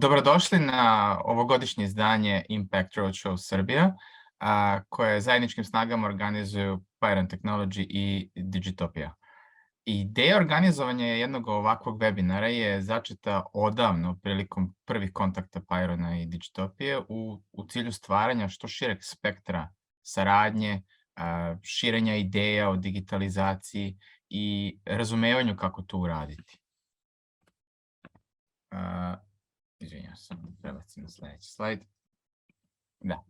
Dobrodošli na ovogodišnje izdanje Impact Roadshow Serbia, koje zajedničkim snagama organizuju Pyron Technology i Digitopia. Ideja organizovanja jednog ovakvog webinara je začeta odavno prilikom prvih kontakta Pyrona i Digitopije u cilju stvaranja što šireg spektra saradnje, širenja ideja o digitalizaciji i razumevanju kako to uraditi. Izvinjam se, prebacim na sljedeći slajd. Da.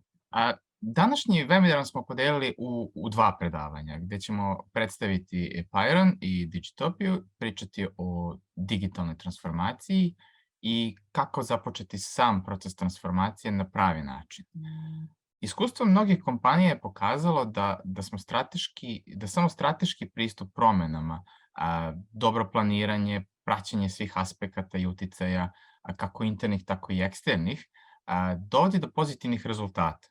Današnji webinar smo podelili u dva predavanja, gdje ćemo predstaviti Pyron i Digitopiju, pričati o digitalnoj transformaciji i kako započeti sam proces transformacije na pravi način. Iskustvo mnogih kompanija je pokazalo da samo strateški pristup promjenama, dobro planiranje, praćenje svih aspekata i uticaja, kako internih, tako i eksternih, dovodi do pozitivnih rezultata.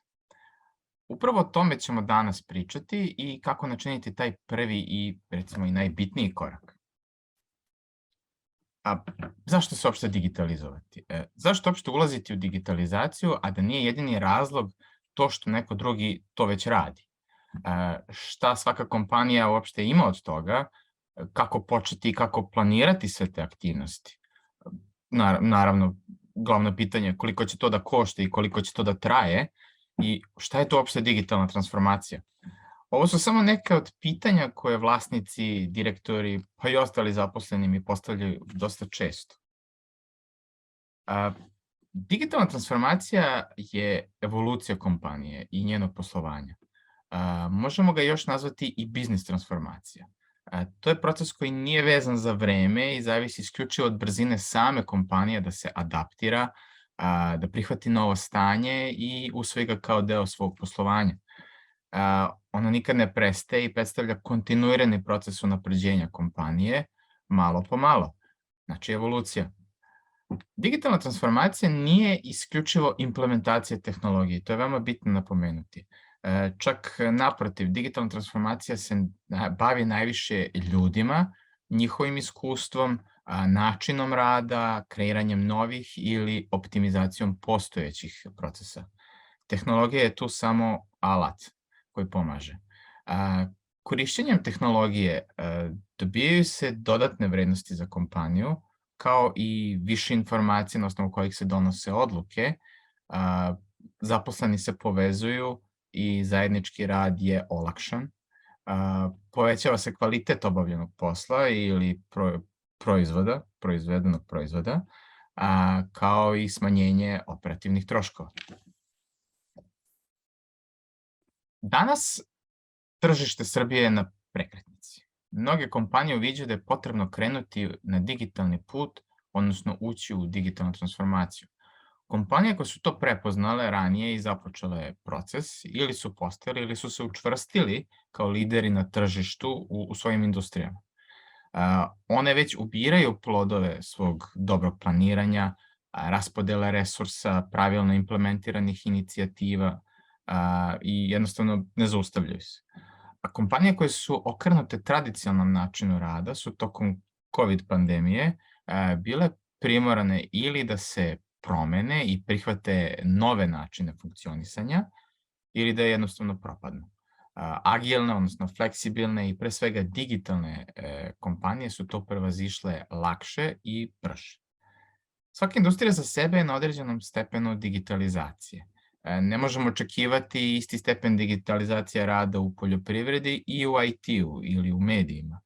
Upravo o tome ćemo danas pričati i kako načiniti taj prvi i, recimo, i najbitniji korak. Zašto se uopšte digitalizovati? Zašto uopšte ulaziti u digitalizaciju, a da nije jedini razlog to što neko drugi to već radi? Šta svaka kompanija uopšte ima od toga? Kako početi i kako planirati sve te aktivnosti? Naravno, glavno pitanje je koliko će to da košta i koliko će to da traje i šta je to uopšte digitalna transformacija. Ovo su samo neke od pitanja koje vlasnici, direktori, pa i ostali zaposleni mi postavljaju dosta često. Digitalna transformacija je evolucija kompanije i njenog poslovanja. Možemo ga još nazvati i biznis transformacija. To je proces koji nije vezan za vreme i zavisi isključivo od brzine same kompanije da se adaptira, da prihvati novo stanje i usvoji ga kao deo svog poslovanja. Ono nikad ne prestaje i predstavlja kontinuirani proces unapređenja kompanije, malo po malo. Znači evolucija. Digitalna transformacija nije isključivo implementacija tehnologije, to je veoma bitno napomenuti. Čak naprotiv, digitalna transformacija se bavi najviše ljudima, njihovim iskustvom, načinom rada, kreiranjem novih ili optimizacijom postojećih procesa. Tehnologija je tu samo alat koji pomaže. Korišćenjem tehnologije dobijaju se dodatne vrednosti za kompaniju, kao i više informacije na osnovu kojih se donose odluke, zaposleni se povezuju i zajednički rad je olakšan. Povećava se kvalitet obavljenog posla ili proizvedenog proizvoda, kao i smanjenje operativnih troškova. Danas tržište Srbije je na prekretnici. Mnoge kompanije uviđaju da je potrebno krenuti na digitalni put, odnosno ući u digitalnu transformaciju. Kompanije koje su to prepoznale ranije i započele proces ili su postojali ili su se učvrstili kao lideri na tržištu u svojim industrijama. One već ubiraju plodove svog dobrog planiranja, raspodele resursa, pravilno implementiranih inicijativa i jednostavno ne zaustavljaju se. A kompanije koje su okrenute tradicionalnom načinu rada su tokom COVID pandemije bile primorane ili da se promene i prihvate nove načine funkcionisanja ili da jednostavno propadnu. Agilne, odnosno fleksibilne i pre svega digitalne kompanije su to prevazišle lakše i brže. Svaka industrija za sebe je na određenom stepenu digitalizacije. Ne možemo očekivati isti stepen digitalizacije rada u poljoprivredi i u IT-u ili u medijima.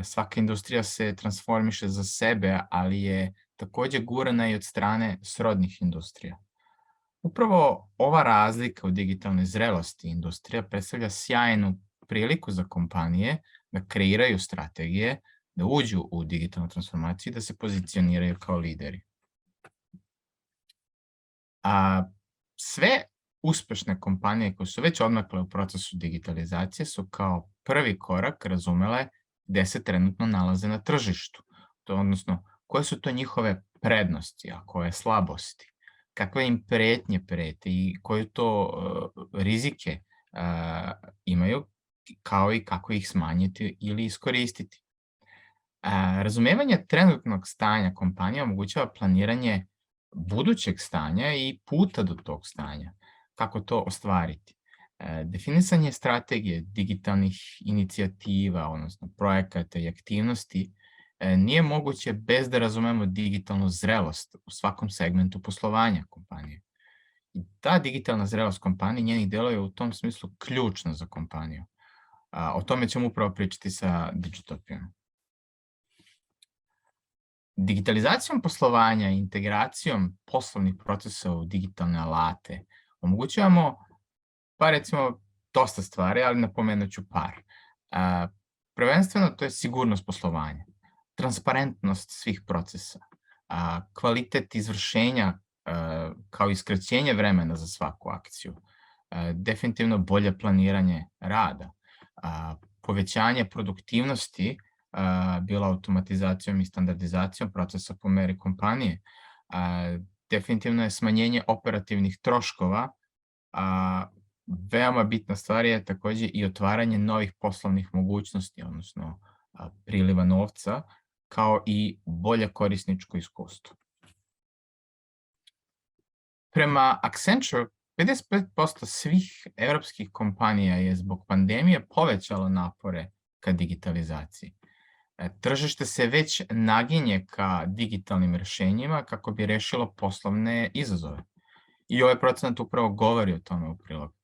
Svaka industrija se transformiše za sebe, ali je takođe gurana i od strane srodnih industrija. Upravo ova razlika u digitalnoj zrelosti industrija predstavlja sjajnu priliku za kompanije da kreiraju strategije, da uđu u digitalnu transformaciju i da se pozicioniraju kao lideri. Sve uspešne kompanije koje su već odmakle u procesu digitalizacije su kao prvi korak razumele gde se trenutno nalaze na tržištu, odnosno koje su to njihove prednosti, a koje slabosti, kakve im pretnje prete i koje to rizike imaju, kao i kako ih smanjiti ili iskoristiti. Razumevanje trenutnog stanja kompanije omogućava planiranje budućeg stanja i puta do tog stanja. Kako to ostvariti? Definisanje strategije digitalnih inicijativa, odnosno projekata i aktivnosti, nije moguće bez da razumemo digitalnu zrelost u svakom segmentu poslovanja kompanije. I ta digitalna zrelost kompanije i njenih delova je u tom smislu ključna za kompaniju. O tome ćemo upravo pričati sa Digitopijom. Digitalizacijom poslovanja i integracijom poslovnih procesa u digitalne alate omogućavamo, pa recimo, dosta stvari, ali napomenut ću par. Prvenstveno, to je sigurnost poslovanja, transparentnost svih procesa, kvalitet izvršenja kao i skraćenje vremena za svaku akciju, definitivno bolje planiranje rada, povećanje produktivnosti, bilo automatizacijom i standardizacijom procesa po meri kompanije, definitivno je smanjenje operativnih troškova, veoma bitna stvar je takođe i otvaranje novih poslovnih mogućnosti, odnosno priliva novca, kao i bolje korisničko iskustvo. Prema Accenture, 55% svih evropskih kompanija je zbog pandemije povećalo napore ka digitalizaciji. Tržište se već naginje ka digitalnim rešenjima kako bi rešilo poslovne izazove. I ovaj procenat upravo govori o tome u prilog.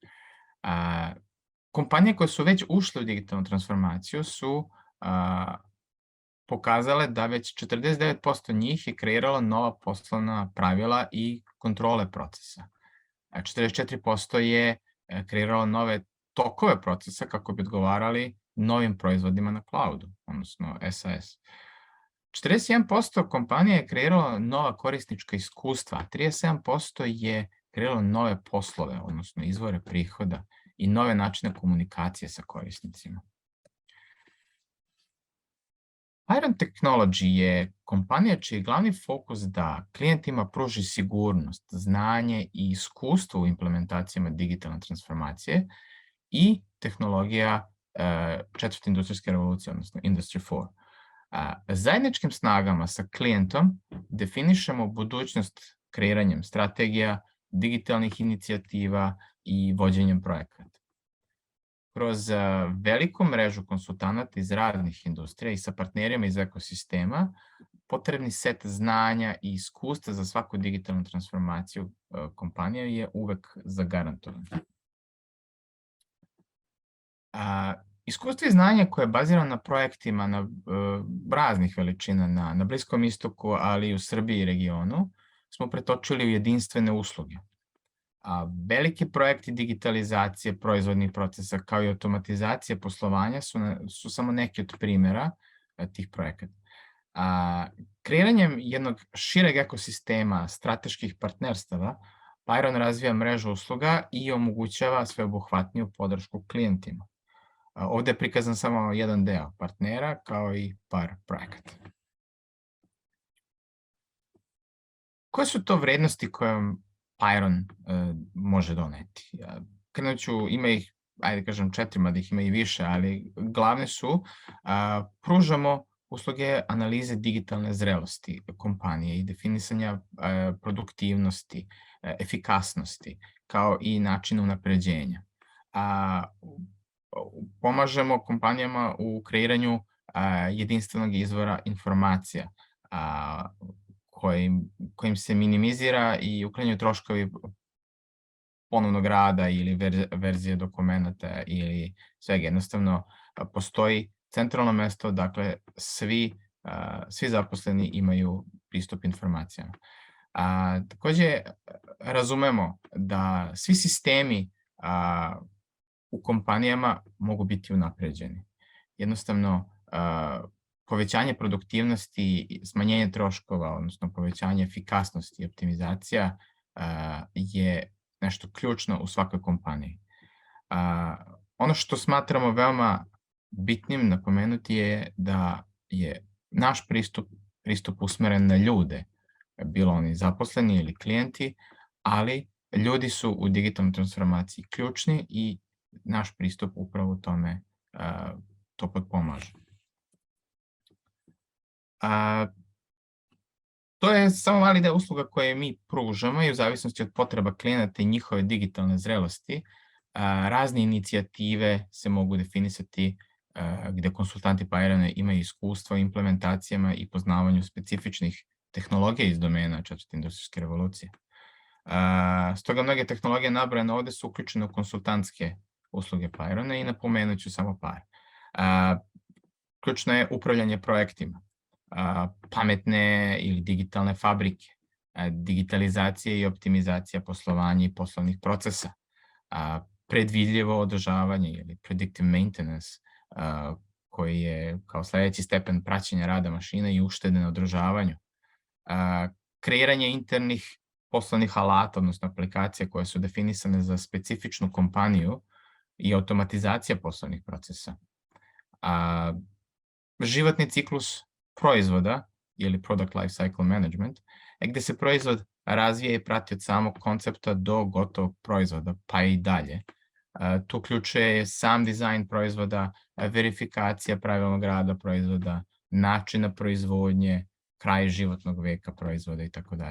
Kompanije koje su već ušle u digitalnu transformaciju su pokazale da već 49% njih je kreiralo nova poslovna pravila i kontrole procesa. 44% je kreiralo nove tokove procesa kako bi odgovarali novim proizvodima na cloudu, odnosno SaaS. 41% kompanija je kreiralo nova korisnička iskustva, a 37% je kreiralo nove poslove, odnosno izvore prihoda i nove načine komunikacije sa korisnicima. Pyron Technology je kompanija čiji je glavni fokus da klijentima pruži sigurnost, znanje i iskustvo u implementacijama digitalne transformacije i tehnologija četvrte industrijske revolucije, odnosno Industry 4. Zajedničkim snagama sa klijentom definišemo budućnost kreiranjem strategija, digitalnih inicijativa i vođenjem projekata. Kroz veliku mrežu konsultanata iz raznih industrija i sa partnerima iz ekosistema, potrebni set znanja i iskustva za svaku digitalnu transformaciju kompanije je uvek zagarantovan. Iskustvo i znanje koje je bazirano na projektima na raznih veličina na Bliskom istoku, ali i u Srbiji i regionu, smo pretočili u jedinstvene usluge. Veliki projekti digitalizacije proizvodnih procesa kao i automatizacije poslovanja su samo neki od primjera tih projekata. Kreiranjem jednog šireg ekosistema strateških partnerstava, Pyron razvija mrežu usluga i omogućava sveobuhvatniju podršku klijentima. Ovde je prikazan samo jedan deo partnera kao i par projekata. Koje su to vrednosti koje Pyron može doneti? Krenut ću, ima ih, ajde kažem 4, mada ih ima i više, ali glavne su, pružamo usluge analize digitalne zrelosti kompanije i definisanja produktivnosti, efikasnosti, kao i načina unapređenja. Pomažemo kompanijama u kreiranju jedinstvenog izvora informacija, kojim se minimizira i uklanjaju troškovi ponovnog rada ili verzije dokumenta ili svega. Jednostavno, postoji centralno mesto, dakle, svi zaposleni imaju pristup informacijama. Takođe, razumemo da svi sistemi u kompanijama mogu biti unapređeni. Jednostavno, povećanje produktivnosti, smanjenje troškova, odnosno povećanje efikasnosti i optimizacija je nešto ključno u svakoj kompaniji. Ono što smatramo veoma bitnim napomenuti je da je naš pristup usmeren na ljude, bilo oni zaposleni ili klijenti, ali ljudi su u digitalnoj transformaciji ključni i naš pristup upravo u tome to potpomaže. To je samo mali deo usluga koje mi pružamo i u zavisnosti od potreba klijenata i njihove digitalne zrelosti, razne inicijative se mogu definisati gde konsultanti Pyrona imaju iskustva u implementacijama i poznavanju specifičnih tehnologija iz domena četvrte industrijske revolucije. Stoga mnoge tehnologije nabrojane ovde su uključene u konsultantske usluge Pyrona i napomenut ću samo par. Ključno je upravljanje projektima, pametne ili digitalne fabrike, digitalizacija i optimizacija poslovanja i poslovnih procesa, predvidljivo održavanje ili predictive maintenance, koji je kao sledeći stepen praćenja rada mašina i uštede na održavanju, kreiranje internih poslovnih alata, odnosno aplikacija koje su definisane za specifičnu kompaniju i automatizacija poslovnih procesa. Životni ciklus proizvoda ili product life cycle management, gde se proizvod razvija i prati od samog koncepta do gotovog proizvoda, pa i dalje. Tu uključuje sam dizajn proizvoda, verifikacija pravilnog rada proizvoda, načina proizvodnje, kraj životnog veka proizvoda itd.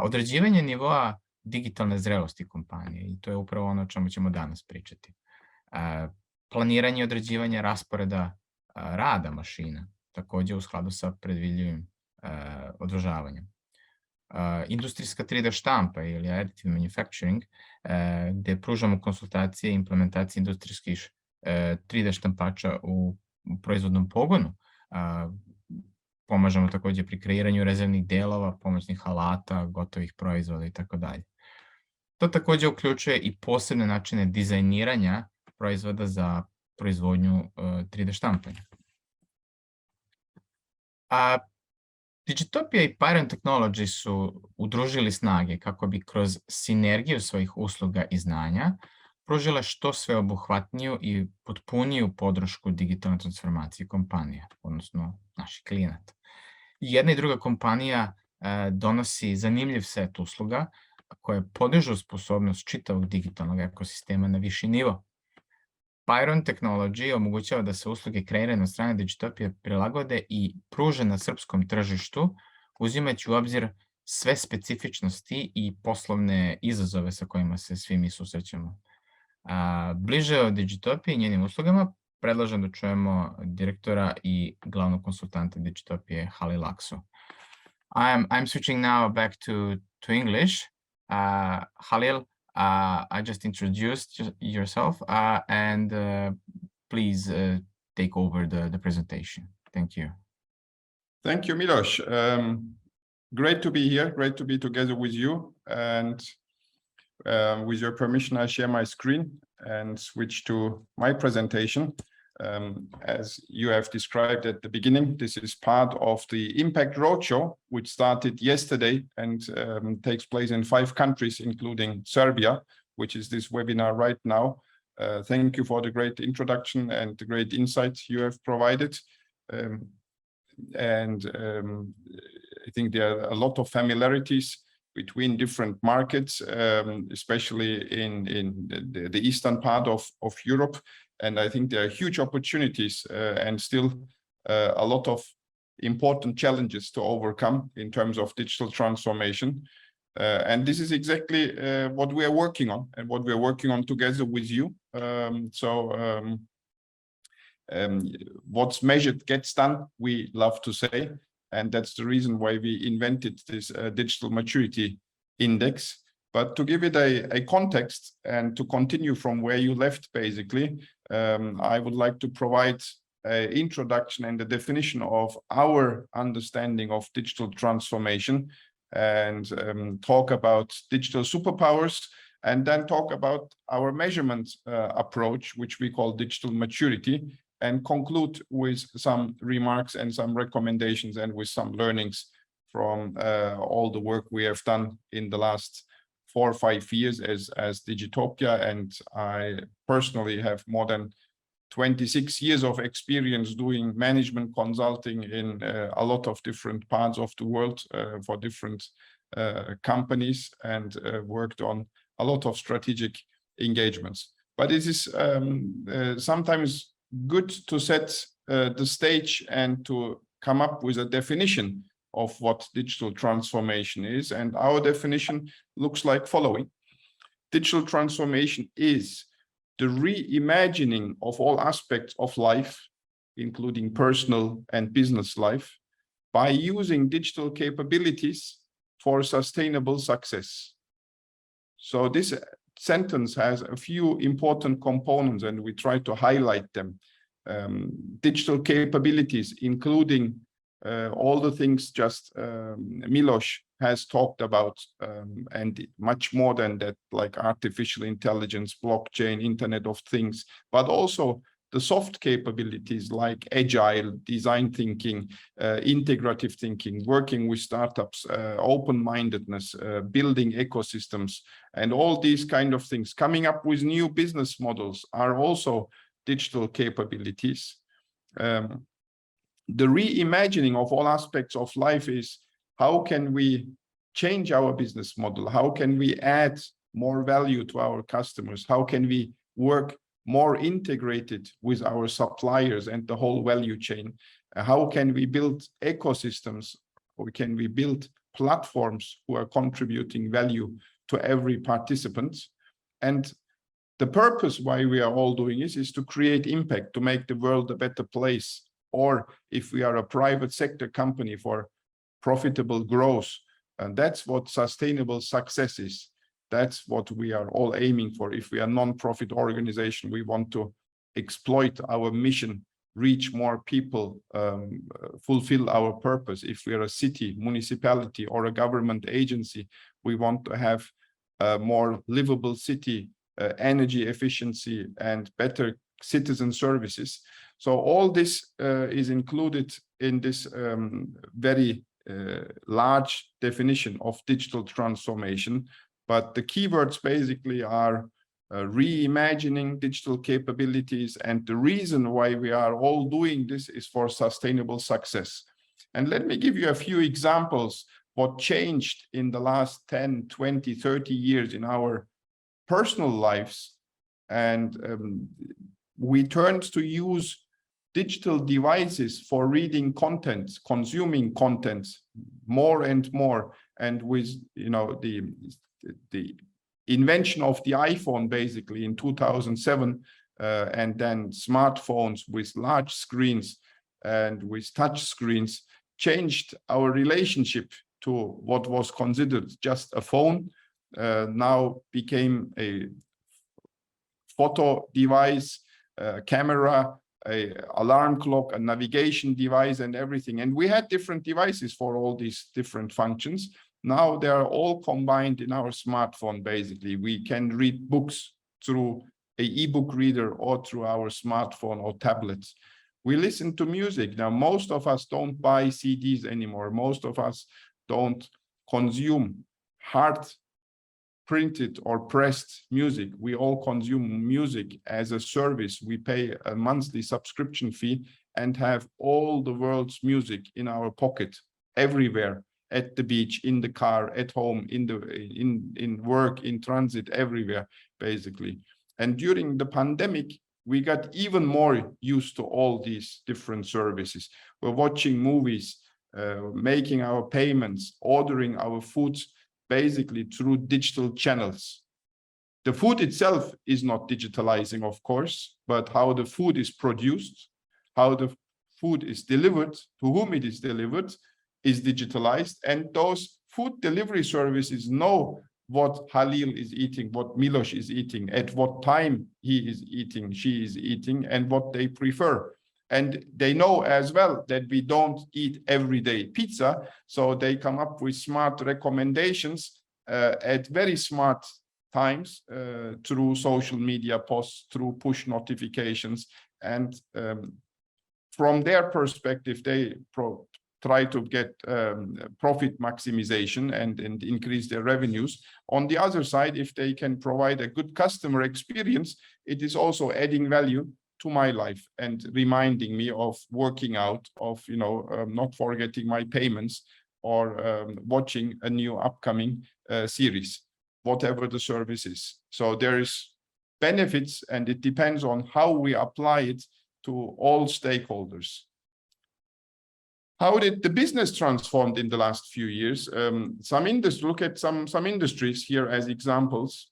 Određivanje nivoa digitalne zrelosti kompanije, i to je upravo ono o čemu ćemo danas pričati. Planiranje i određivanje rasporeda rada mašina, takođe u skladu sa predvidljivim održavanjem. Industrijska 3D štampa ili additive manufacturing, gde pružamo konsultacije i implementacije industrijskih 3D štampača u proizvodnom pogonu. Pomažemo takođe pri kreiranju rezervnih delova, pomoćnih alata, gotovih proizvoda itd. To takođe uključuje i posebne načine dizajniranja proizvoda za proizvodnju 3D štampanja. Digitopia i Pyron Technology su udružili snage kako bi kroz sinergiju svojih usluga i znanja pružile što sveobuhvatniju i potpuniju podršku digitalnoj transformaciji kompanija, odnosno naših klijenata. Jedna i druga kompanija donosi zanimljiv set usluga koje podižu sposobnost čitavog digitalnog ekosistema na viši nivo. Pyron Technology omogućava da se usluge kreirane od strane Digitopije prilagode i pruže na srpskom tržištu, uzimajući u obzir sve specifičnosti i poslovne izazove sa kojima se svi mi susrećemo. Bliže o Digitopiji i njenim uslugama predlažem da čujemo direktora i glavnog konsultanta Digitopije Halil Aksu. I'm switching now back to English. Halil, I just introduced yourself and please take over the presentation. Thank you. Thank you, Milos. Great to be here, great to be together with you. And with your permission, I share my screen and switch to my presentation. As you have described at the beginning, this is part of the Impact Roadshow, which started yesterday and takes place in 5 countries, including Serbia, which is this webinar right now. Thank you for the great introduction and the great insights you have provided. I think there are a lot of familiarities between different markets, especially in the eastern part of Europe. And I think there are huge opportunities and still a lot of important challenges to overcome in terms of digital transformation. And this is exactly what we are working on and what we are working on together with you. What's measured gets done, we love to say. And that's the reason why we invented this digital maturity index. But to give it a context and to continue from where you left, basically, I would like to provide an introduction and the definition of our understanding of digital transformation and talk about digital superpowers, and then talk about our measurement approach, which we call digital maturity, and conclude with some remarks and some recommendations and with some learnings from all the work we have done in the last 4 or 5 years as Digitopia. And I personally have more than 26 years of experience doing management consulting in a lot of different parts of the world for different companies, and worked on a lot of strategic engagements. But it is sometimes good to set the stage and to come up with a definition of what digital transformation is. And our definition looks like following. Digital transformation is the reimagining of all aspects of life, including personal and business life, by using digital capabilities for sustainable success. So this sentence has a few important components, and we try to highlight them. Digital capabilities, including all the things just Milos has talked about, and much more than that, like artificial intelligence, blockchain, Internet of Things, but also the soft capabilities like agile, design thinking, integrative thinking, working with startups, open-mindedness, building ecosystems, and all these kind of things. Coming up with new business models are also digital capabilities. The reimagining of all aspects of life is how can we change our business model? How can we add more value to our customers? How can we work more integrated with our suppliers and the whole value chain? How can we build ecosystems, or can we build platforms who are contributing value to every participant? And the purpose why we are all doing this is to create impact, to make the world a better place. Or if we are a private sector company, for profitable growth. And that's what sustainable success is. That's what we are all aiming for. If we are a non-profit organization, we want to exploit our mission, reach more people, fulfill our purpose. If we are a city, municipality, or a government agency, we want to have a more livable city, energy efficiency, and better citizen services. So all this is included in this very large definition of digital transformation. But the keywords basically are reimagining digital capabilities. And the reason why we are all doing this is for sustainable success. And let me give you a few examples what changed in the last 10, 20, 30 years in our personal lives. And we turned to use digital devices for reading content, consuming content more and more. And with, you know, the invention of the iPhone basically in 2007, and then smartphones with large screens and with touch screens changed our relationship to what was considered just a phone, now became a photo device, a camera, a alarm clock, a navigation device, and everything. And we had different devices for all these different functions. Now they are all combined in our smartphone. Basically, we can read books through an e-book reader or through our smartphone or tablets. We listen to music. Now, most of us don't buy CDs anymore. Most of us don't consume hard printed or pressed music. We all consume music as a service. We pay a monthly subscription fee and have all the world's music in our pocket, everywhere, at the beach, in the car, at home, in work, in transit, everywhere, basically. And during the pandemic, we got even more used to all these different services. We're watching movies, making our payments, ordering our foods, basically through digital channels. The food itself is not digitalizing, of course, but how the food is produced, how the food is delivered, to whom it is delivered, is digitalized. And those food delivery services know what Halil is eating, what Milos is eating, at what time he is eating, she is eating, and what they prefer. And they know as well that we don't eat everyday pizza, so they come up with smart recommendations at very smart times through social media posts, through push notifications. And from their perspective, they try to get profit maximization and increase their revenues. On the other side, if they can provide a good customer experience, it is also adding value to my life and reminding me of working out, of not forgetting my payments, or watching a new upcoming series, whatever the service is. So there is benefits, and it depends on how we apply it to all stakeholders. How did the business transformed in the last few years? Look at some industries here as examples.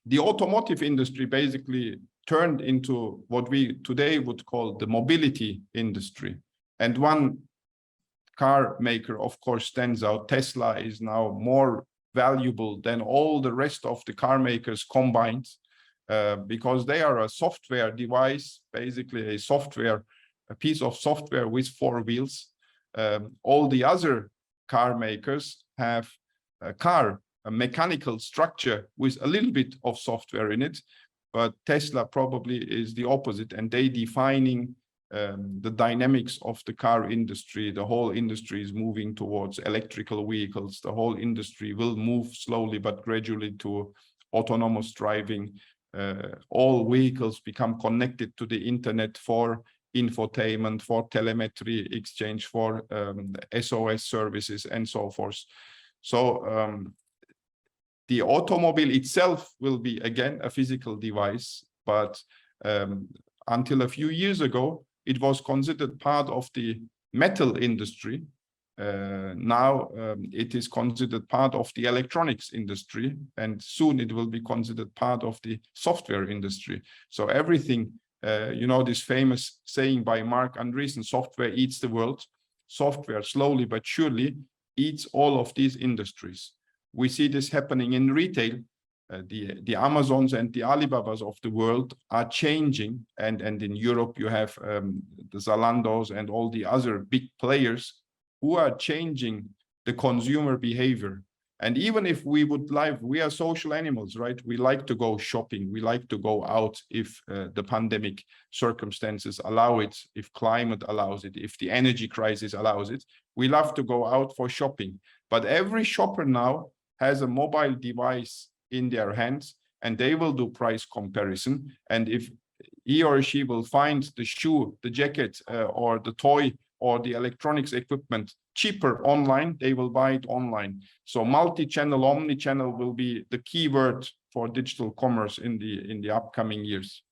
The automotive industry basically turned into what we today would call the mobility industry. And one car maker, of course, stands out. Tesla is now more valuable than all the rest of the car makers combined, because they are a software device, basically a piece of software with 4 wheels. All the other car makers have a mechanical structure with a little bit of software in it, but Tesla probably is the opposite, and they defining the dynamics of the car industry. The whole industry is moving towards electrical vehicles. The whole industry will move slowly but gradually to autonomous driving. All vehicles become connected to the internet for infotainment, for telemetry exchange, for SOS services, and so forth. So the automobile itself will be, again, a physical device, but until a few years ago, it was considered part of the metal industry. Now it is considered part of the electronics industry, and soon it will be considered part of the software industry. So everything, this famous saying by Mark Andreessen, software eats the world. Software slowly but surely eats all of these industries. We see this happening in retail. The Amazons and the Alibabas of the world are changing, and in Europe you have the Zalandos and all the other big players who are changing the consumer behavior. And even if we are social animals, right? We like to go shopping, we like to go out if the pandemic circumstances allow it, if climate allows it, if the energy crisis allows it. We love to go out for shopping, but every shopper now has a mobile device in their hands, and they will do price comparison. And if he or she will find the shoe, the jacket, or the toy, or the electronics equipment cheaper online, they will buy it online. So multi-channel, omni-channel will be the key word for digital commerce in the upcoming years.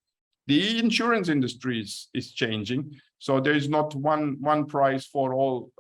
The insurance industry is changing. So there is not one price for all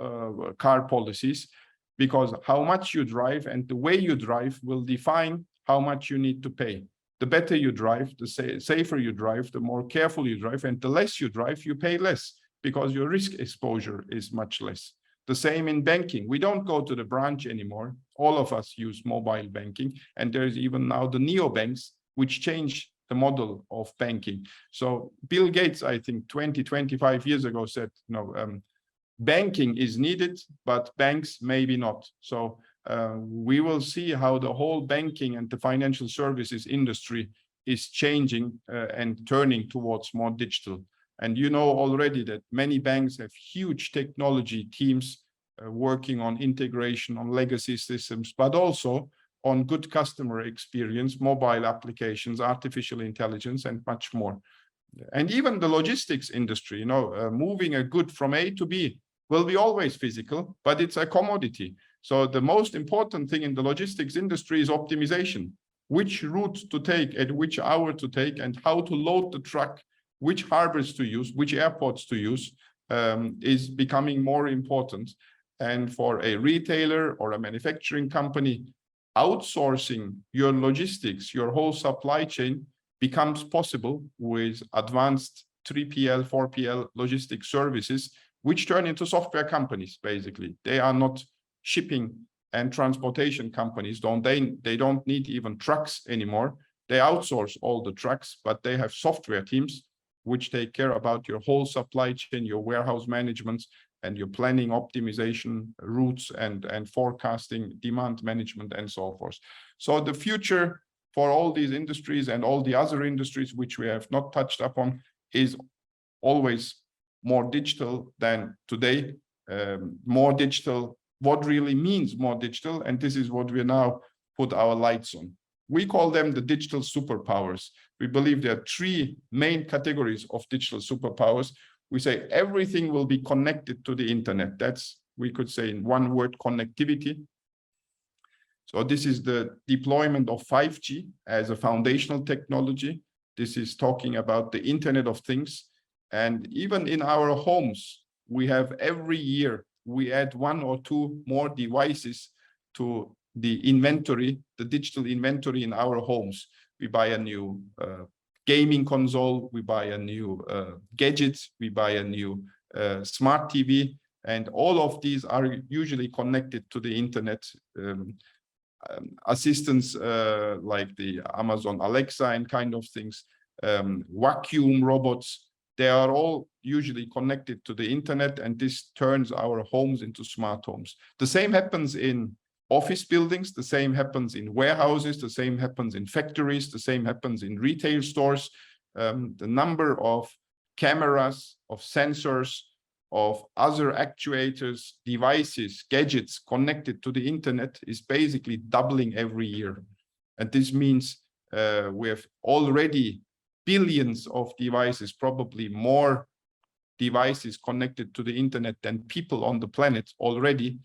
car policies, because how much you drive and the way you drive will define how much you need to pay. The better you drive, the safer you drive, the more careful you drive, and the less you drive, you pay less, because your risk exposure is much less. The same in banking. We don't go to the branch anymore. All of us use mobile banking, and there's even now the neobanks, which change the model of banking. So Bill Gates, I think 25 years ago said, banking is needed, but banks maybe not. So we will see how the whole banking and the financial services industry is changing and turning towards more digital. And you know already that many banks have huge technology teams working on integration, on legacy systems, but also on good customer experience, mobile applications, artificial intelligence, and much more. And even the logistics industry, moving a good from A to B will be always physical, but it's a commodity. So the most important thing in the logistics industry is optimization. Which route to take, at which hour to take, and how to load the truck, which harbors to use, which airports to use, is becoming more important. And for a retailer or a manufacturing company, outsourcing your logistics, your whole supply chain, becomes possible with advanced 3PL, 4PL logistics services, which turn into software companies, basically. They are not shipping and transportation companies. They don't need even trucks anymore. They outsource all the trucks, but they have software teams which take care about your whole supply chain, your warehouse management, and your planning, optimization, routes, and forecasting, demand management, and so forth. So the future for all these industries and all the other industries which we have not touched upon is always more digital than today. More digital, what really means more digital? And this is what we now put our lights on. We call them the digital superpowers. We believe there are 3 main categories of digital superpowers. We say everything will be connected to the internet. That's, we could say in one word, connectivity. So this is the deployment of 5G as a foundational technology. This is talking about the Internet of Things. And even in our homes, we have every year, we add 1 or 2 more devices to the inventory, the digital inventory in our homes. We buy a new gaming console, we buy a new gadget, we buy a new smart TV, and all of these are usually connected to the internet. Assistants like the Amazon Alexa and kind of things, vacuum robots, they are all usually connected to the internet, and this turns our homes into smart homes. The same happens in office buildings, the same happens in warehouses, the same happens in factories, the same happens in retail stores. The number of cameras, of sensors, of other actuators, devices, gadgets connected to the internet is basically doubling every year. And this means we have already billions of devices, probably more devices connected to the internet than people on the planet already.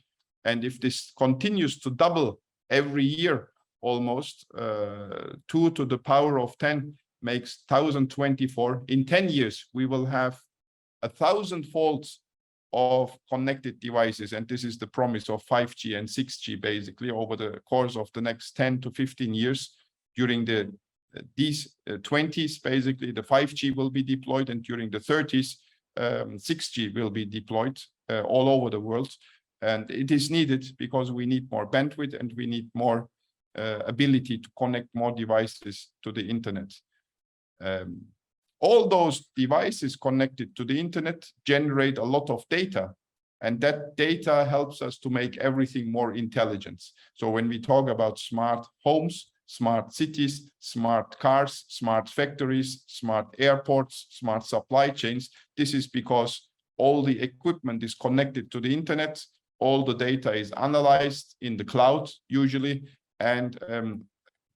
And if this continues to double every year, almost 2 to the power of 10 makes 1024. In 10 years, we will have 1,000 folds of connected devices. And this is the promise of 5G and 6G, basically, over the course of the next 10 to 15 years. During these 20s, basically, the 5G will be deployed, and during the 30s, 6G will be deployed all over the world. And it is needed because we need more bandwidth and we need more ability to connect more devices to the internet. All those devices connected to the internet generate a lot of data, and that data helps us to make everything more intelligent. So when we talk about smart homes, smart cities, smart cars, smart factories, smart airports, smart supply chains, this is because all the equipment is connected to the internet, all the data is analyzed in the cloud usually, and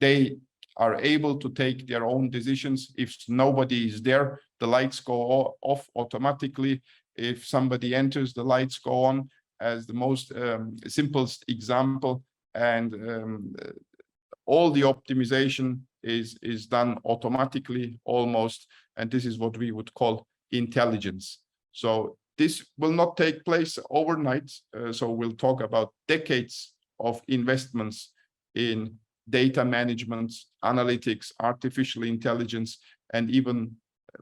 they are able to take their own decisions. If nobody is there, the lights go off automatically. If somebody enters, the lights go on, as the most simplest example. And all the optimization is done automatically almost. And this is what we would call intelligence. So this will not take place overnight. So we'll talk about decades of investments in data management, analytics, artificial intelligence, and even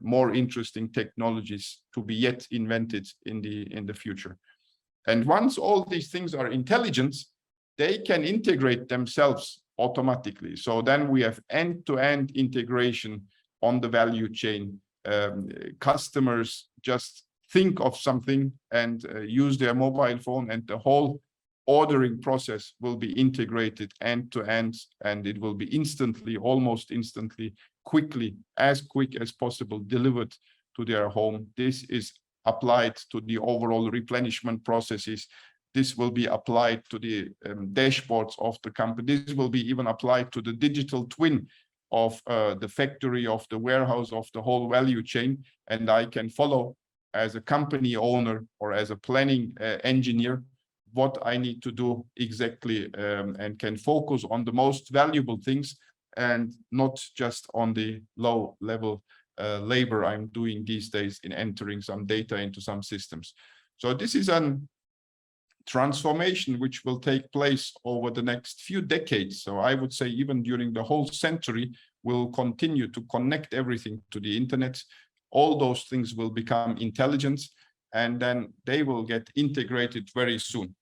more interesting technologies to be yet invented in the future. And once all these things are intelligent, they can integrate themselves automatically. So then we have end-to-end integration on the value chain. Customers just think of something and use their mobile phone, and the whole ordering process will be integrated end to end, and it will be instantly, almost instantly, quickly, as quick as possible, delivered to their home. This is applied to the overall replenishment processes. This will be applied to the dashboards of the company. This will be even applied to the digital twin of the factory, of the warehouse, of the whole value chain. And I can follow as a company owner or as a planning engineer what I need to do exactly, and can focus on the most valuable things and not just on the low level labor I'm doing these days in entering some data into some systems. So this is a transformation which will take place over the next few decades. So I would say even during the whole century, we'll continue to connect everything to the internet. All those things will become intelligent, and then they will get integrated very soon.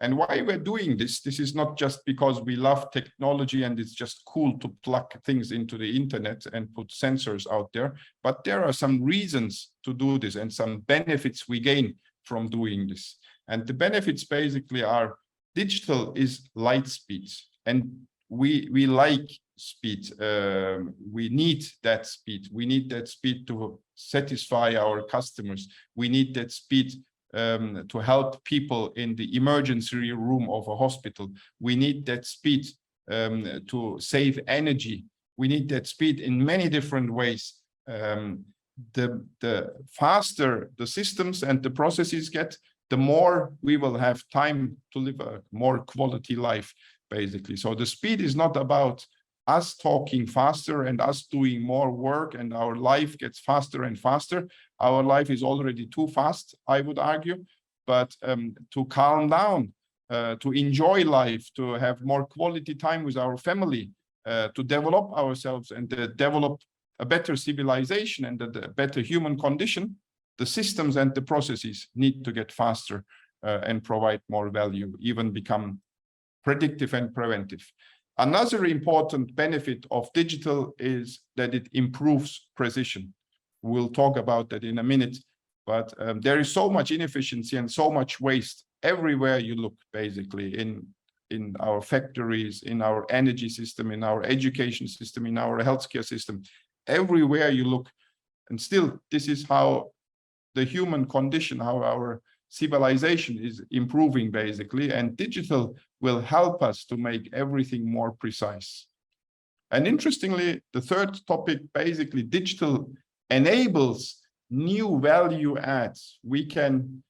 And why we're doing this is not just because we love technology and it's just cool to plug things into the internet and put sensors out there, but there are some reasons to do this and some benefits we gain from doing this. And the benefits basically are: digital is light speed, and we like speed. We need that speed. We need that speed to satisfy our customers. We need that speed to help people in the emergency room of a hospital. We need that speed to save energy. We need that speed in many different ways. The faster the systems and the processes get, the more we will have time to live a more quality life, basically. So the speed is not about us talking faster and us doing more work and our life gets faster and faster. Our life is already too fast, I would argue, but to calm down, to enjoy life, to have more quality time with our family, to develop ourselves and to develop a better civilization and a better human condition, the systems and the processes need to get faster and provide more value, even become predictive and preventive. Another important benefit of digital is that it improves precision. We'll talk about that in a minute, but there is so much inefficiency and so much waste everywhere you look, basically, in our factories, in our energy system, in our education system, in our healthcare system, everywhere you look. And still, this is how the human condition, how our civilization is improving, basically, and digital will help us to make everything more precise. And interestingly, the third topic, basically, digital enables new value adds. We can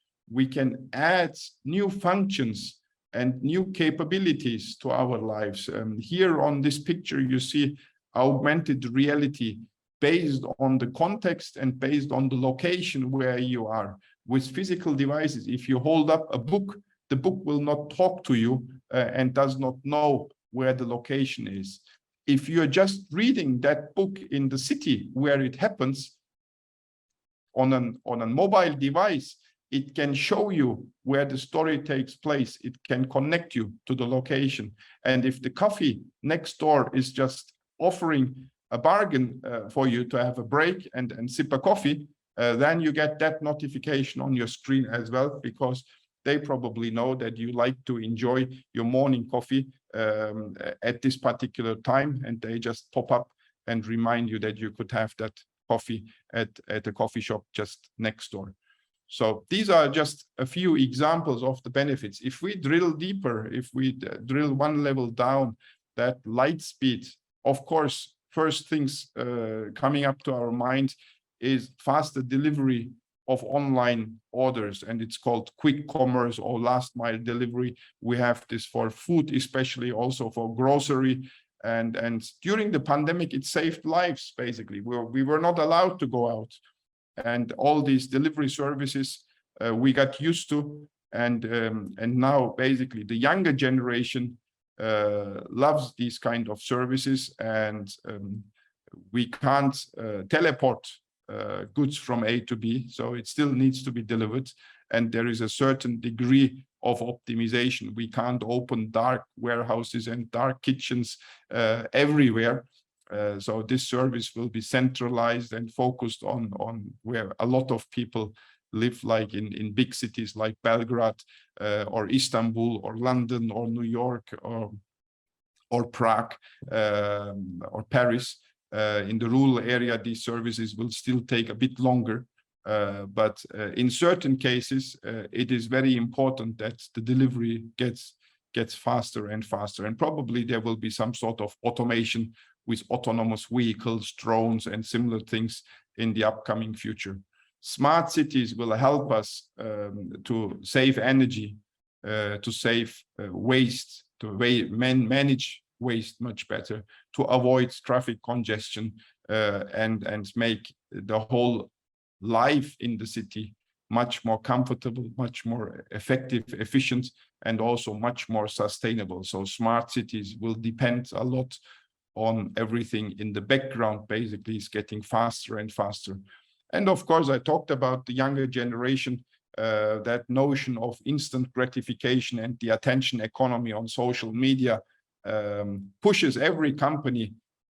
add new functions and new capabilities to our lives. Here on this picture, you see augmented reality based on the context and based on the location where you are. With physical devices, if you hold up a book, the book will not talk to you and does not know where the location is. If you're just reading that book in the city where it happens, on a mobile device, it can show you where the story takes place. It can connect you to the location. And if the coffee next door is just offering a bargain for you to have a break and sip a coffee, then you get that notification on your screen as well, because they probably know that you like to enjoy your morning coffee at this particular time, and they just pop up and remind you that you could have that coffee at a coffee shop just next door. So these are just a few examples of the benefits. If we drill deeper, if we drill one level down, that light speed, of course, first things coming up to our mind is faster delivery of online orders, and it's called quick commerce or last mile delivery. We have this for food, especially, also for grocery. And during the pandemic, it saved lives, basically. We were not allowed to go out. And all these delivery services we got used to. And now, basically, the younger generation loves these kind of services. And we can't teleport goods from A to B. So it still needs to be delivered. And there is a certain degree of optimization. We can't open dark warehouses and dark kitchens everywhere. So this service will be centralized and focused on where a lot of people live, like in big cities like Belgrade or Istanbul or London or New York or Prague or Paris. In the rural area, these services will still take a bit longer. But in certain cases, it is very important that the delivery gets faster and faster. And probably there will be some sort of automation with autonomous vehicles, drones, and similar things in the upcoming future. Smart cities will help us to save energy, to save waste, to manage waste much better, to avoid traffic congestion, and make the whole life in the city much more comfortable, much more effective, efficient, and also much more sustainable. So smart cities will depend a lot on everything in the background. Basically, is getting faster and faster. And of course, I talked about the younger generation, that notion of instant gratification and the attention economy on social media pushes every company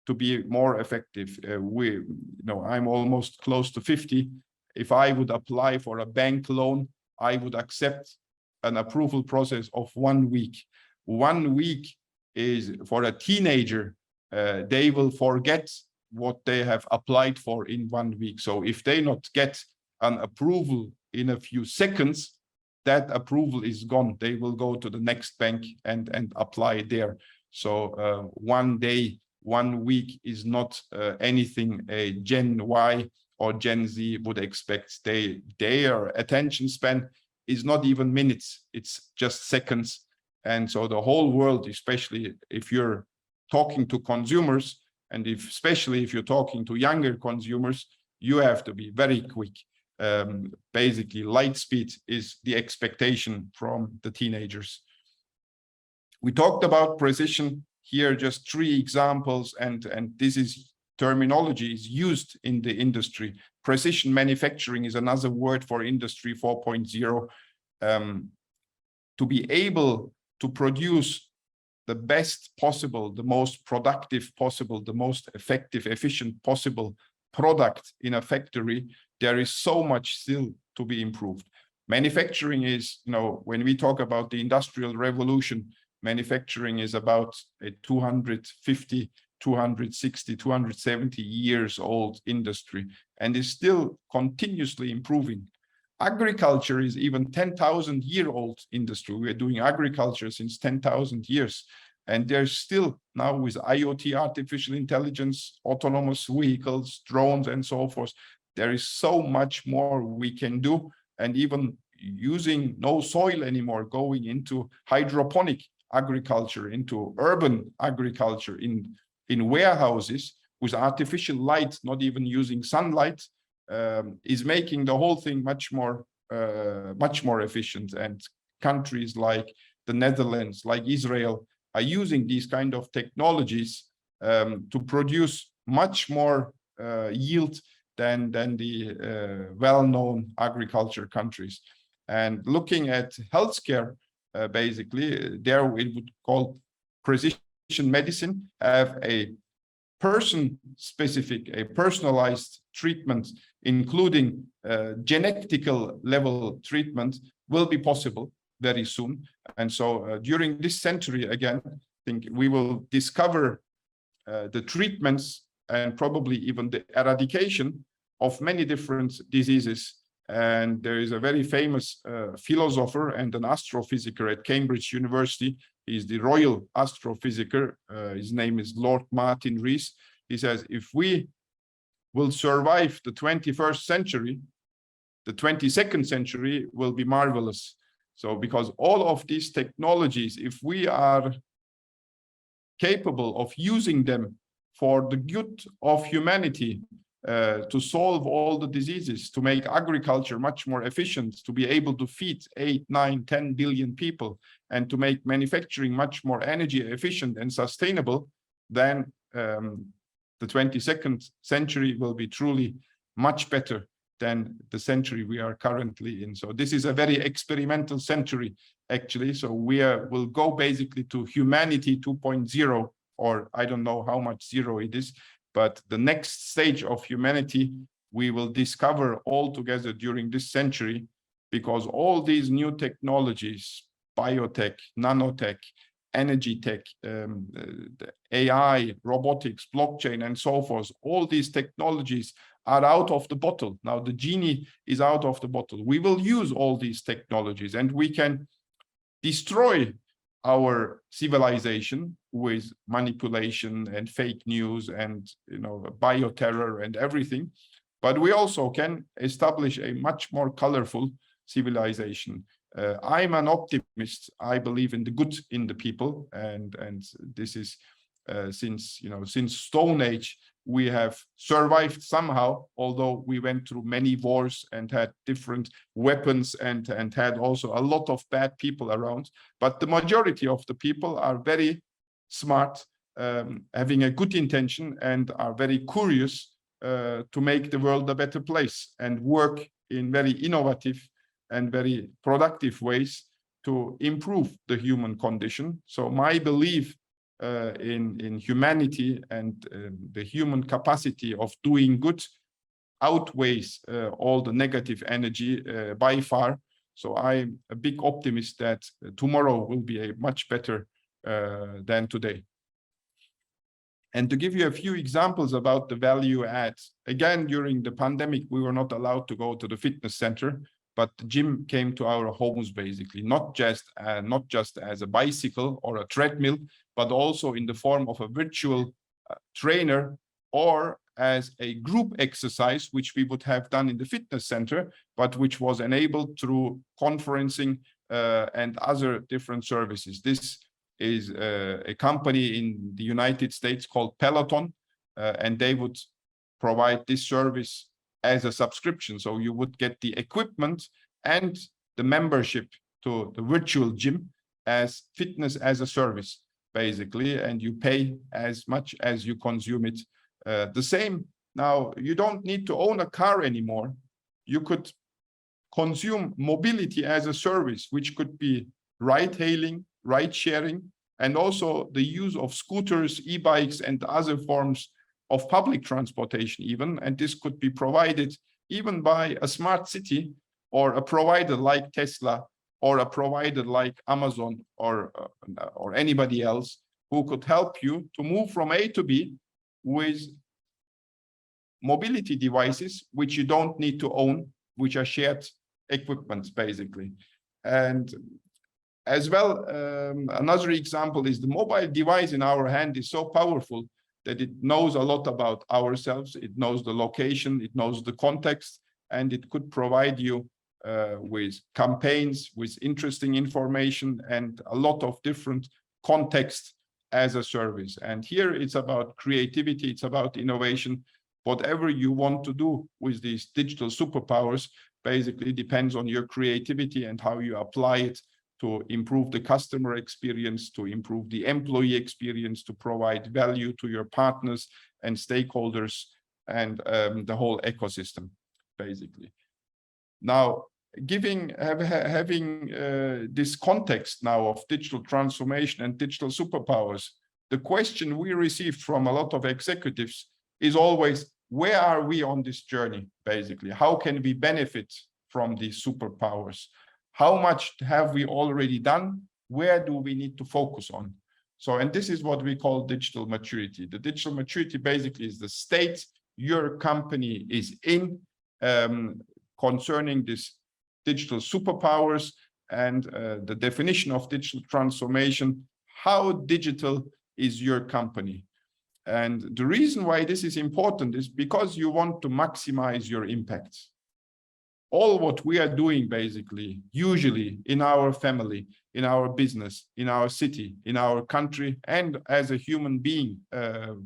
to be more effective. I'm almost close to 50. If I would apply for a bank loan, I would accept an approval process of 1 week. 1 week is, for a teenager, they will forget what they have applied for in 1 week. So if they not get an approval in a few seconds, that approval is gone. They will go to the next bank and apply there. So 1 day, 1 week is not anything a Gen Y or Gen Z would expect. Their attention span is not even minutes, it's just seconds. And so the whole world, especially if you're talking to consumers, and especially if you're talking to younger consumers, you have to be very quick. basically light speed is the expectation from the teenagers. We talked about precision here, just 3 examples, and this is terminology is used in the industry. Precision manufacturing is another word for Industry 4.0. To be able to produce the best possible, the most productive possible, the most effective, efficient possible product in a factory, there is so much still to be improved. Manufacturing is, when we talk about the Industrial Revolution, manufacturing is about a 250, 260, 270 years old industry and is still continuously improving. Agriculture is even 10,000-year-old industry. We are doing agriculture since 10,000 years. And there's still now with IoT, artificial intelligence, autonomous vehicles, drones, and so forth, there is so much more we can do. And even using no soil anymore, going into hydroponic agriculture, into urban agriculture, in warehouses with artificial light, not even using sunlight, is making the whole thing much more efficient. And countries like the Netherlands, like Israel, are using these kind of technologies to produce much more yield than the well-known agriculture countries. And looking at healthcare, basically, there we would call precision medicine, have a person-specific, a personalized treatment, including genetical level treatment, will be possible very soon. And so during this century, again, I think we will discover the treatments and probably even the eradication of many different diseases. And there is a very famous philosopher and an astrophysicer at Cambridge University. He's the royal astrophysicer. His name is Lord Martin Rees. He says, if we will survive the 21st century, the 22nd century will be marvelous. So because all of these technologies, if we are capable of using them for the good of humanity, to solve all the diseases, to make agriculture much more efficient, to be able to feed 8, 9, 10 billion people, and to make manufacturing much more energy efficient and sustainable, then the 22nd century will be truly much better than the century we are currently in. So this is a very experimental century, actually. So we will go basically to humanity 2.0, or I don't know how much zero it is, but the next stage of humanity we will discover all together during this century, because all these new technologies, biotech, nanotech, energy tech, AI, robotics, blockchain, and so forth, all these technologies are out of the bottle. Now the genie is out of the bottle. We will use all these technologies and we can destroy our civilization with manipulation and fake news and bioterror and everything, but we also can establish a much more colorful civilization. I'm an optimist. I believe in the good in the people, and this is since Stone Age we have survived somehow, although we went through many wars and had different weapons and had also a lot of bad people around. But the majority of the people are very smart, having a good intention, and are very curious to make the world a better place and work in very innovative and very productive ways to improve the human condition. So my belief in humanity and the human capacity of doing good outweighs all the negative energy by far. So I'm a big optimist that tomorrow will be a much better than today. And to give you a few examples about the value add, again, during the pandemic, we were not allowed to go to the fitness center, but the gym came to our homes, basically, not just as a bicycle or a treadmill, but also in the form of a virtual trainer, or as a group exercise, which we would have done in the fitness center, but which was enabled through conferencing and other different services. This is a company in the United States called Peloton, and they would provide this service as a subscription. So you would get the equipment and the membership to the virtual gym as fitness as a service, basically, and you pay as much as you consume it. The same, now you don't need to own a car anymore. You could consume mobility as a service, which could be ride hailing, ride sharing, and also the use of scooters, e-bikes, and other forms of public transportation even. And this could be provided even by a smart city or a provider like Tesla or a provider like Amazon or anybody else who could help you to move from A to B with mobility devices, which you don't need to own, which are shared equipment, basically. And as well, another example is the mobile device in our hand is so powerful that it knows a lot about ourselves. It knows the location, it knows the context, and it could provide you with campaigns, with interesting information, and a lot of different context as a service. And here it's about creativity, it's about innovation. Whatever you want to do with these digital superpowers basically depends on your creativity and how you apply it to improve the customer experience, to improve the employee experience, to provide value to your partners and stakeholders and the whole ecosystem, basically. Now, having this context now of digital transformation and digital superpowers, the question we received from a lot of executives is always, where are we on this journey, basically? How can we benefit from these superpowers? How much have we already done? Where do we need to focus on? So, and this is what we call digital maturity. The digital maturity basically is the state your company is in concerning this digital superpowers and the definition of digital transformation. How digital is your company? And the reason why this is important is because you want to maximize your impact. All what we are doing basically, usually in our family, in our business, in our city, in our country, and as a human being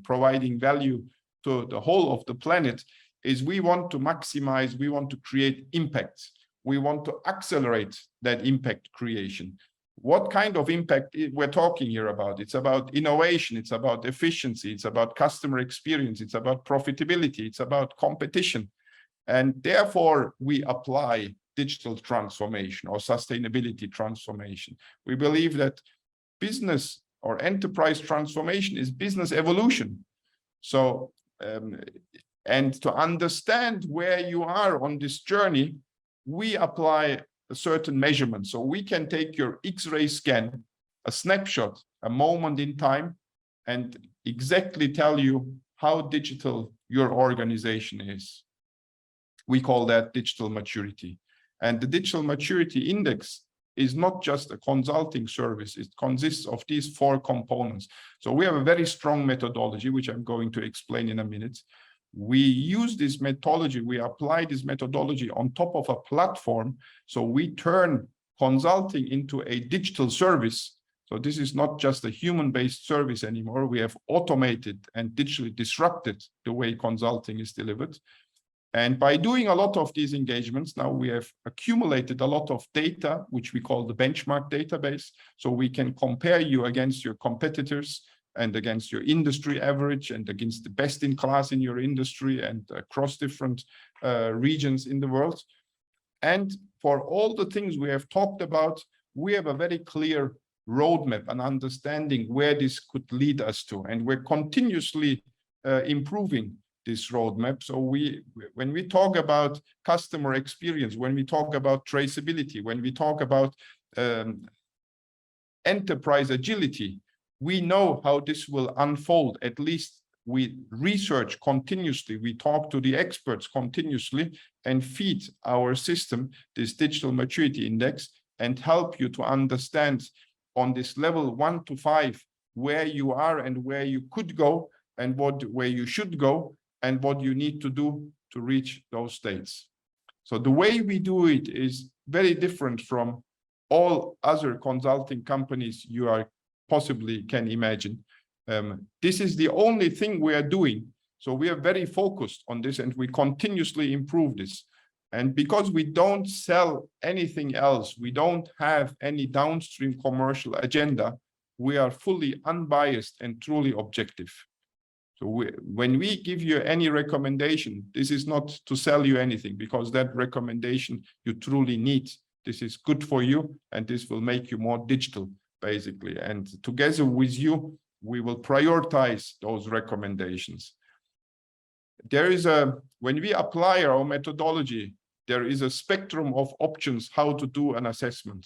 providing value to the whole of the planet, is we want to maximize, we want to create impact. We want to accelerate that impact creation. What kind of impact we're talking here about? It's about innovation, it's about efficiency, it's about customer experience, it's about profitability, it's about competition. And therefore, we apply digital transformation or sustainability transformation. We believe that business or enterprise transformation is business evolution. So, and to understand where you are on this journey, we apply a certain measurement. So we can take your X-ray scan, a snapshot, a moment in time, and exactly tell you how digital your organization is. We call that digital maturity. And the digital maturity index is not just a consulting service. It consists of these 4 components. So we have a very strong methodology, which I'm going to explain in a minute. We use this methodology, we apply this methodology on top of a platform. So we turn consulting into a digital service. So this is not just a human-based service anymore. We have automated and digitally disrupted the way consulting is delivered. And by doing a lot of these engagements, now we have accumulated a lot of data, which we call the benchmark database. So we can compare you against your competitors and against your industry average and against the best in class in your industry and across different regions in the world. And for all the things we have talked about, we have a very clear roadmap and understanding where this could lead us to. And we're continuously improving this roadmap. So when we talk about customer experience, when we talk about traceability, when we talk about enterprise agility, we know how this will unfold. At least we research continuously, we talk to the experts continuously and feed our system this digital maturity index and help you to understand on this level 1 to 5 where you are and where you could go and where you should go and what you need to do to reach those states. So the way we do it is very different from all other consulting companies you are possibly can imagine. This is the only thing we are doing. So we are very focused on this and we continuously improve this. And because we don't sell anything else, we don't have any downstream commercial agenda, we are fully unbiased and truly objective. So when we give you any recommendation, this is not to sell you anything, because that recommendation you truly need. This is good for you and this will make you more digital, basically. And together with you, we will prioritize those recommendations. There is when we apply our methodology, there is a spectrum of options how to do an assessment.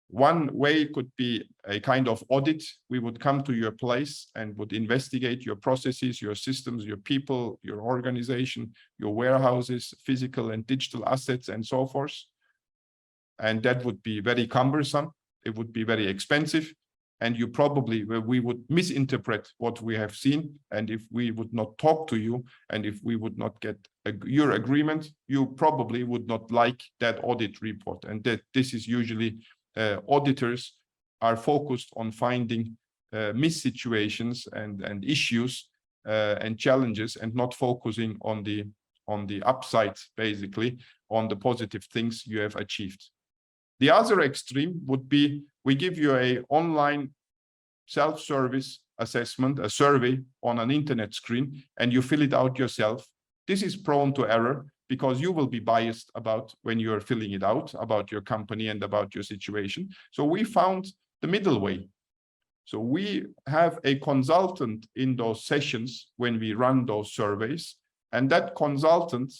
One way could be a kind of audit. We would come to your place and would investigate your processes, your systems, your people, your organization, your warehouses, physical and digital assets, and so forth. And that would be very cumbersome. It would be very expensive. And you probably, we would misinterpret what we have seen. And if we would not talk to you, and if we would not get your agreement, you probably would not like that audit report. And that this is usually auditors are focused on finding mis-situations and issues and challenges, and not focusing on the upside, basically, on the positive things you have achieved. The other extreme would be, we give you an online self-service assessment, a survey on an internet screen, and you fill it out yourself. This is prone to error because you will be biased about when you are filling it out, about your company and about your situation. So we found the middle way. So we have a consultant in those sessions when we run those surveys, and that consultant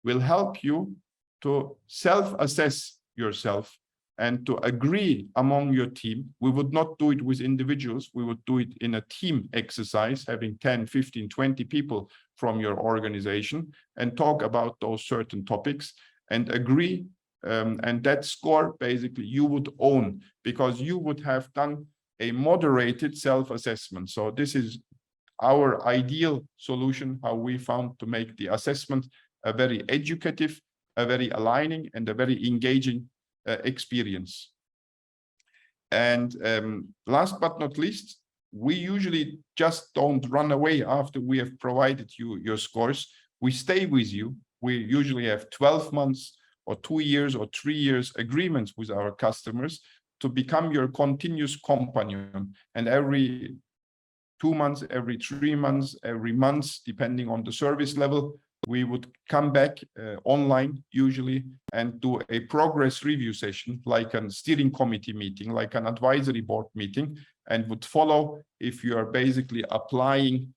will help you to self-assess yourself and to agree among your team. We would not do it with individuals. We would do it in a team exercise, having 10, 15, 20 people from your organization, and talk about those certain topics and agree. And that score, basically, you would own, because you would have done a moderated self-assessment. So this is our ideal solution, how we found to make the assessment a very educative, a very aligning, and a very engaging experience. And last but not least, we usually just don't run away after we have provided you your scores. We stay with you. We usually have 12 months or 2 years or 3 years agreements with our customers to become your continuous companion. And every 2 months, every 3 months, every month, depending on the service level, we would come back online usually and do a progress review session, like a steering committee meeting, like an advisory board meeting, and would follow if you are basically applying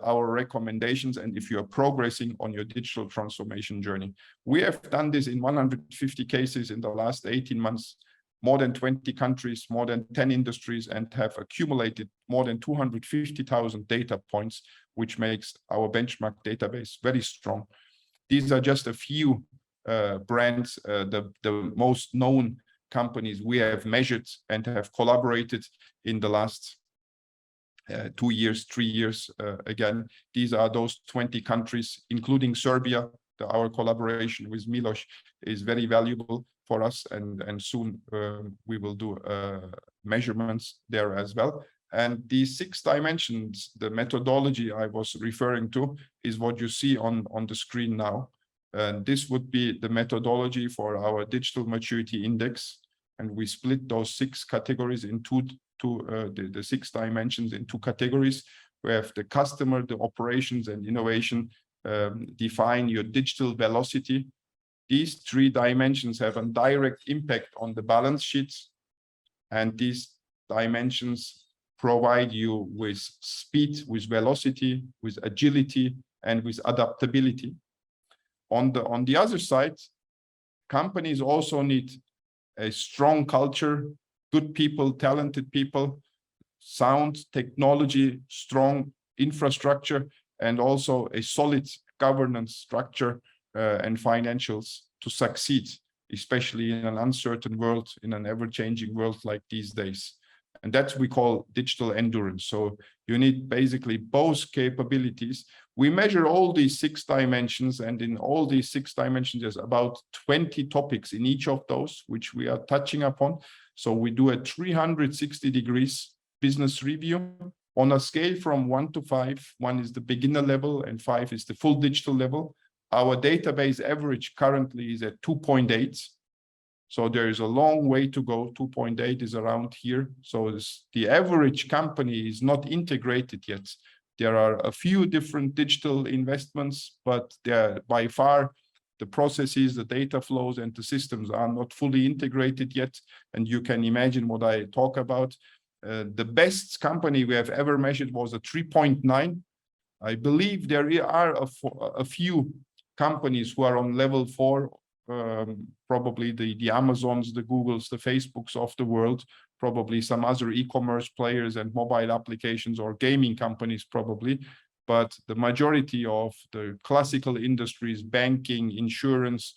our recommendations and if you are progressing on your digital transformation journey. We have done this in 150 cases in the last 18 months, more than 20 countries, more than 10 industries, and have accumulated more than 250,000 data points, which makes our benchmark database very strong. These are just a few brands, the most known companies we have measured and have collaborated in the last 2 years, 3 years. Again, these are those 20 countries, including Serbia. Our collaboration with Milos is very valuable for us, and soon we will do measurements there as well. And these 6 dimensions, the methodology I was referring to, is what you see on the screen now. And this would be the methodology for our digital maturity index. And we split those 6 categories into the 6 dimensions in 2 categories. We have the customer, the operations, and innovation. Define your digital velocity. These 3 dimensions have a direct impact on the balance sheets, and these dimensions provide you with speed, with velocity, with agility, and with adaptability. On the other side, companies also need a strong culture, good people, talented people, sound technology, strong infrastructure, and also a solid governance structure and financials to succeed, especially in an uncertain world, in an ever-changing world like these days. And that's we call digital endurance. So you need basically both capabilities. We measure all these 6 dimensions, and in all these 6 dimensions, there's about 20 topics in each of those, which we are touching upon. So we do a 360 degrees business review On a scale from 1 to 5, 1 is the beginner level and 5 is the full digital level. Our database average currently is at 2.8. So there is a long way to go. 2.8 is around here. So the average company is not integrated yet. There are a few different digital investments, but by far the processes, the data flows, and the systems are not fully integrated yet. And you can imagine what I talk about. The best company we have ever measured was a 3.9. I believe there are a few companies who are on level 4, probably the Amazons, the Googles, the Facebooks of the world, probably some other e-commerce players and mobile applications or gaming companies probably. But the majority of the classical industries, banking, insurance,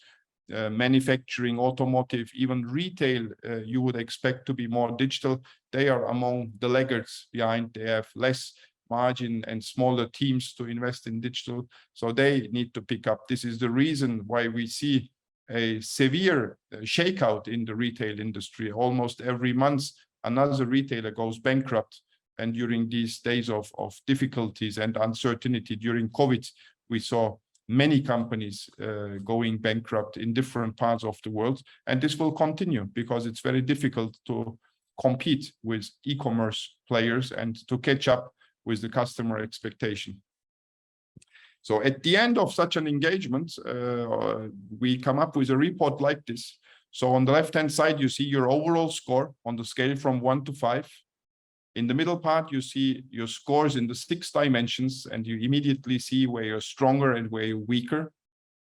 manufacturing, automotive, even retail, you would expect to be more digital. They are among the laggards behind. They have less margin and smaller teams to invest in digital. So they need to pick up. This is the reason why we see a severe shakeout in the retail industry. Almost every month, another retailer goes bankrupt. And during these days of difficulties and uncertainty during COVID, we saw many companies going bankrupt in different parts of the world. And this will continue because it's very difficult to compete with e-commerce players and to catch up with the customer expectation. So at the end of such an engagement, we come up with a report like this. So on the left-hand side, you see your overall score on the scale from 1 to 5. In the middle part, you see your scores in the 6 dimensions, and you immediately see where you're stronger and where you're weaker.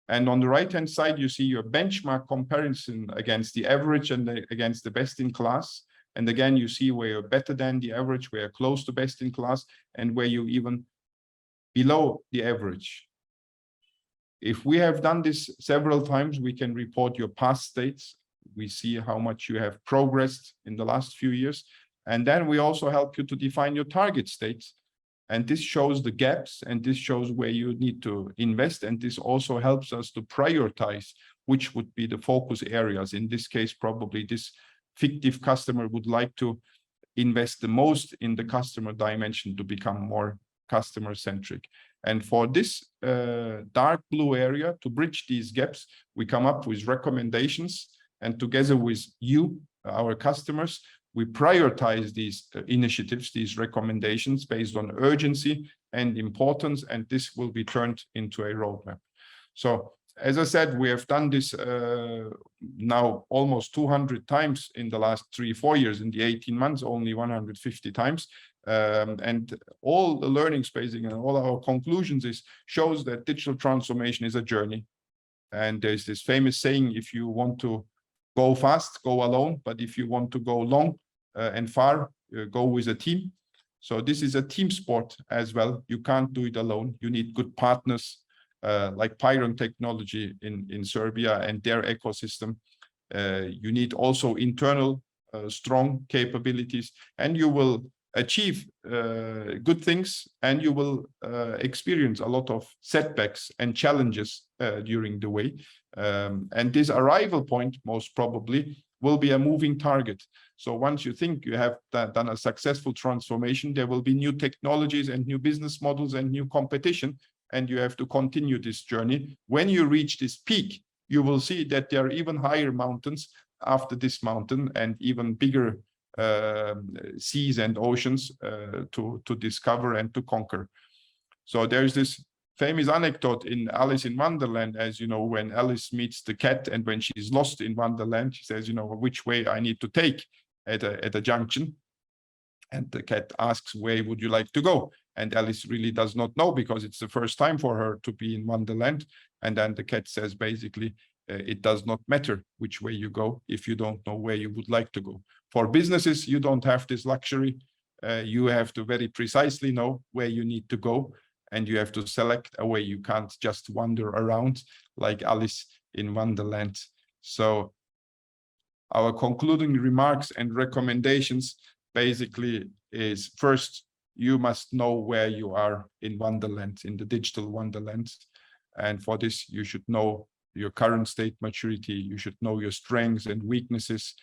And on the right-hand side, you see your benchmark comparison against the average and against the best in class. And again, you see where you're better than the average, where you're close to best in class, and where you're even below the average. If we have done this several times, we can report your past states. We see how much you have progressed in the last few years. And then we also help you to define your target states. And this shows the gaps, and this shows where you need to invest. And this also helps us to prioritize which would be the focus areas. In this case, probably this fictive customer would like to invest the most in the customer dimension to become more customer centric. And for this dark blue area, to bridge these gaps, we come up with recommendations. And together with you, our customers, we prioritize these initiatives, these recommendations based on urgency and importance, and this will be turned into a roadmap. So as I said, we have done this now almost 200 times in the last 3-4 years. In the 18 months, only 150 times. And all the learnings basically and all our conclusions shows that digital transformation is a journey. And there's this famous saying, if you want to go fast, go alone. But if you want to go long and far, go with a team. So this is a team sport as well. You can't do it alone. You need good partners like Pyron Technology in Serbia and their ecosystem. You need also internal strong capabilities, and you will achieve good things, and you will experience a lot of setbacks and challenges during the way. And this arrival point, most probably, will be a moving target. So once you think you have done a successful transformation, there will be new technologies and new business models and new competition, and you have to continue this journey. When you reach this peak, you will see that there are even higher mountains after this mountain, and even bigger seas and oceans to discover and to conquer. So there's this famous anecdote in Alice in Wonderland, as you know, when Alice meets the cat, and when she's lost in Wonderland, she says, you know, which way I need to take at a junction. And the cat asks, where would you like to go? And Alice really does not know, because it's the first time for her to be in Wonderland. And then the cat says, basically, it does not matter which way you go if you don't know where you would like to go. For businesses, you don't have this luxury. You have to very precisely know where you need to go, and you have to select a way. You can't just wander around like Alice in Wonderland. So our concluding remarks and recommendations basically is, first, you must know where you are in Wonderland, in the digital Wonderland. And for this, you should know your current state maturity. You should know your strengths and weaknesses.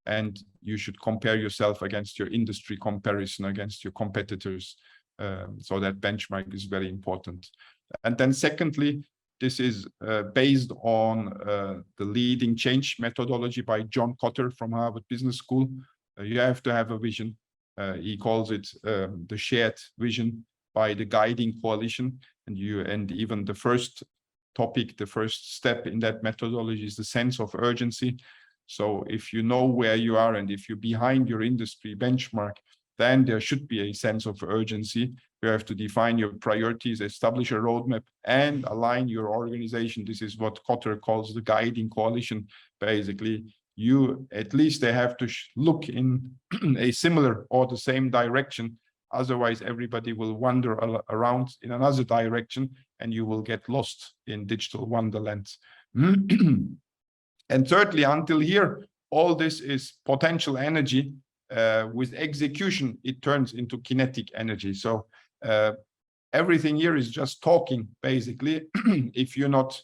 and you should compare yourself against your industry comparison, against your competitors. So that benchmark is very important. And then secondly, this is based on the leading change methodology by John Kotter from Harvard Business School. You have to have a vision. He calls it the shared vision by the guiding coalition. And even the first topic, the first step in that methodology is the sense of urgency. So if you know where you are and if you're behind your industry benchmark, then there should be a sense of urgency. You have to define your priorities, establish a roadmap, and align your organization. This is what Kotter calls the guiding coalition. Basically, at least they have to look in a similar or the same direction. Otherwise, everybody will wander around in another direction, and you will get lost in digital wonderland. And thirdly, until here, all this is potential energy. With execution, it turns into kinetic energy. So everything here is just talking, basically. If you not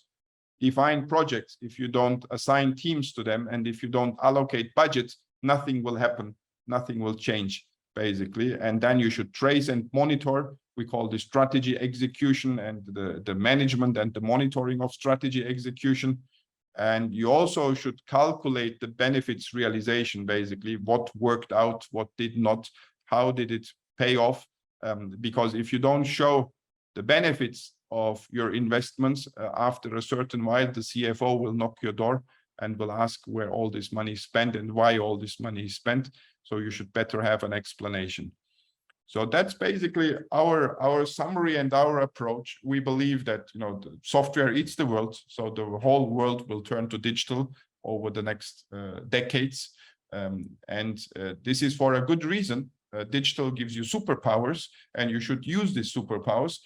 define projects, if you don't assign teams to them, and if you don't allocate budgets, nothing will happen, nothing will change, basically. And then you should trace and monitor. We call this strategy execution, and the management and the monitoring of strategy execution. And you also should calculate the benefits realization, basically, what worked out, what did not, how did it pay off? Because if you don't show the benefits of your investments after a certain while, the CFO will knock your door and will ask where all this money is spent and why all this money is spent. So you should better have an explanation. So that's basically our summary and our approach. We believe that the software eats the world, so the whole world will turn to digital over the next decades, and this is for a good reason. Digital gives you superpowers, and you should use these superpowers.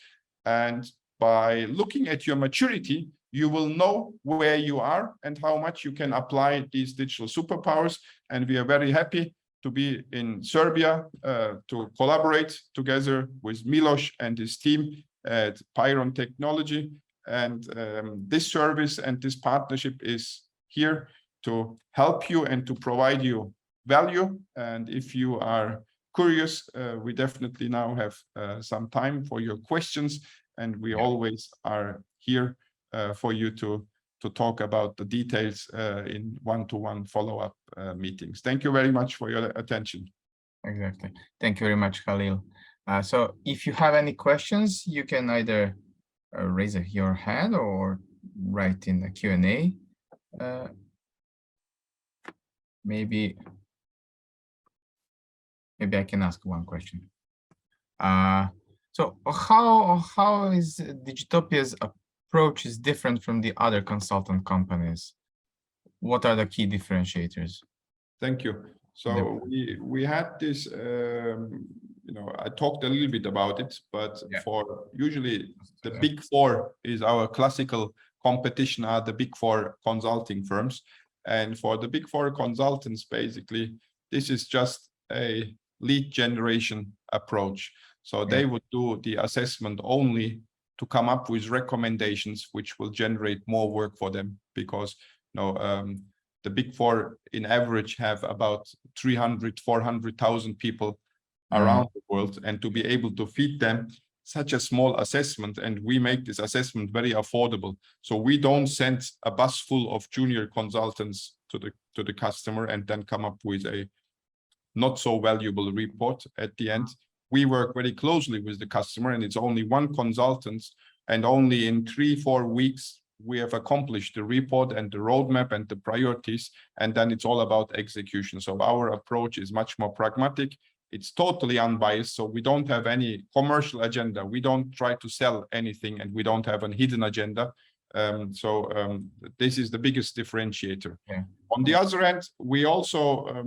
And by looking at your maturity, you will know where you are and how much you can apply these digital superpowers. And we are very happy to be in Serbia, to collaborate together with Milos and his team at Pyron Technology. And this service and this partnership is here to help you and to provide you value. And if you are curious, we definitely now have some time for your questions, and we always are here for you to talk about the details in one-to-one follow-up meetings. Thank you very much for your attention. Exactly. Thank you very much, Halil. So if you have any questions, you can either raise your hand or write in the Q&A. Maybe I can ask one question. So how is Digitopia's approach is different from the other consultant companies? What are the key differentiators? Thank you. So we had this, I talked a little bit about it, but for usually the big four is our classical competition are the big four consulting firms. And for the big four consultants, basically, this is just a lead generation approach. So they would do the assessment only to come up with recommendations which will generate more work for them, because the big four in average have about 300,000-400,000 people around the world, and to be able to feed them such a small assessment, and we make this assessment very affordable. So we don't send a bus full of junior consultants to the customer and then come up with a not so valuable report at the end. We work very closely with the customer, and it's only one consultant, and only in 3-4 weeks we have accomplished the report and the roadmap and the priorities, and then it's all about execution. So our approach is much more pragmatic. It's totally unbiased, so we don't have any commercial agenda. We don't try to sell anything, and we don't have a hidden agenda. This is the biggest differentiator. On the other hand, we also,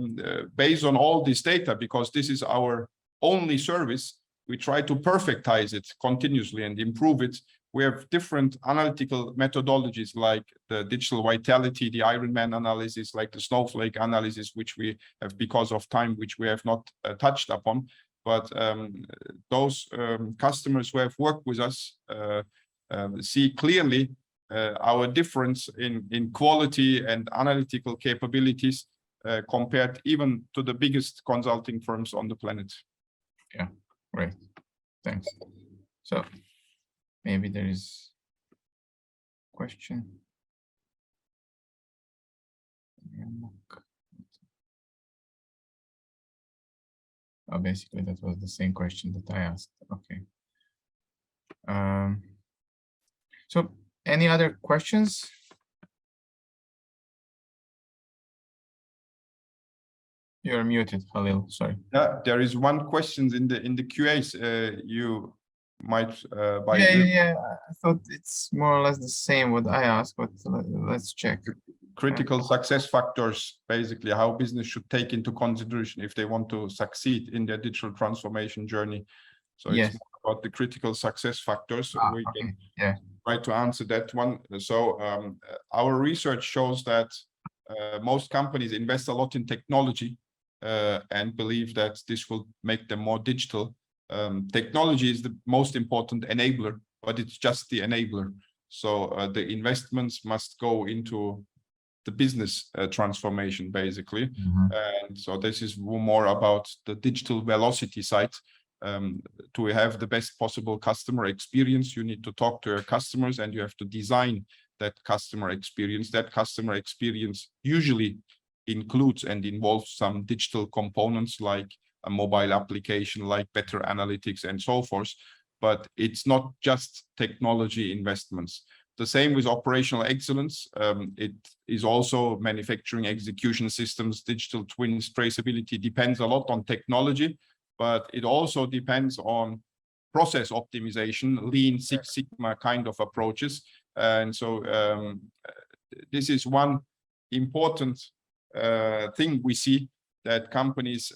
based on all this data, because this is our only service, we try to perfectize it continuously and improve it. We have different analytical methodologies like the digital vitality, the Ironman analysis, like the snowflake analysis, which we have, because of time, which we have not touched upon. But those customers who have worked with us see clearly our difference in quality and analytical capabilities. compared even to the biggest consulting firms on the planet. Yeah, great. Thanks. So maybe there is a question. Oh, basically that was the same question that I asked. Okay. So any other questions? You're muted, Halil. Sorry. Yeah, there is one question in the QAs. You might by Yeah. I thought it's more or less the same what I asked, but let's check. Critical success factors, basically how business should take into consideration if they want to succeed in their digital transformation journey. So Yes. it's more about the critical success factors. We okay. can try to answer that one. So our research shows that most companies invest a lot in technology and believe that this will make them more digital. Technology is the most important enabler, but it's just the enabler. So the investments must go into the business transformation, basically. And so this is more about the digital velocity side. To have the best possible customer experience, you need to talk to your customers and you have to design that customer experience. That customer experience usually includes and involves some digital components like a mobile application, like better analytics and so forth. But it's not just technology investments. The same with operational excellence. It is also manufacturing execution systems, digital twins, traceability depends a lot on technology, but it also depends on process optimization, Lean Six Sigma kind of approaches. And so this is one important thing we see, that companies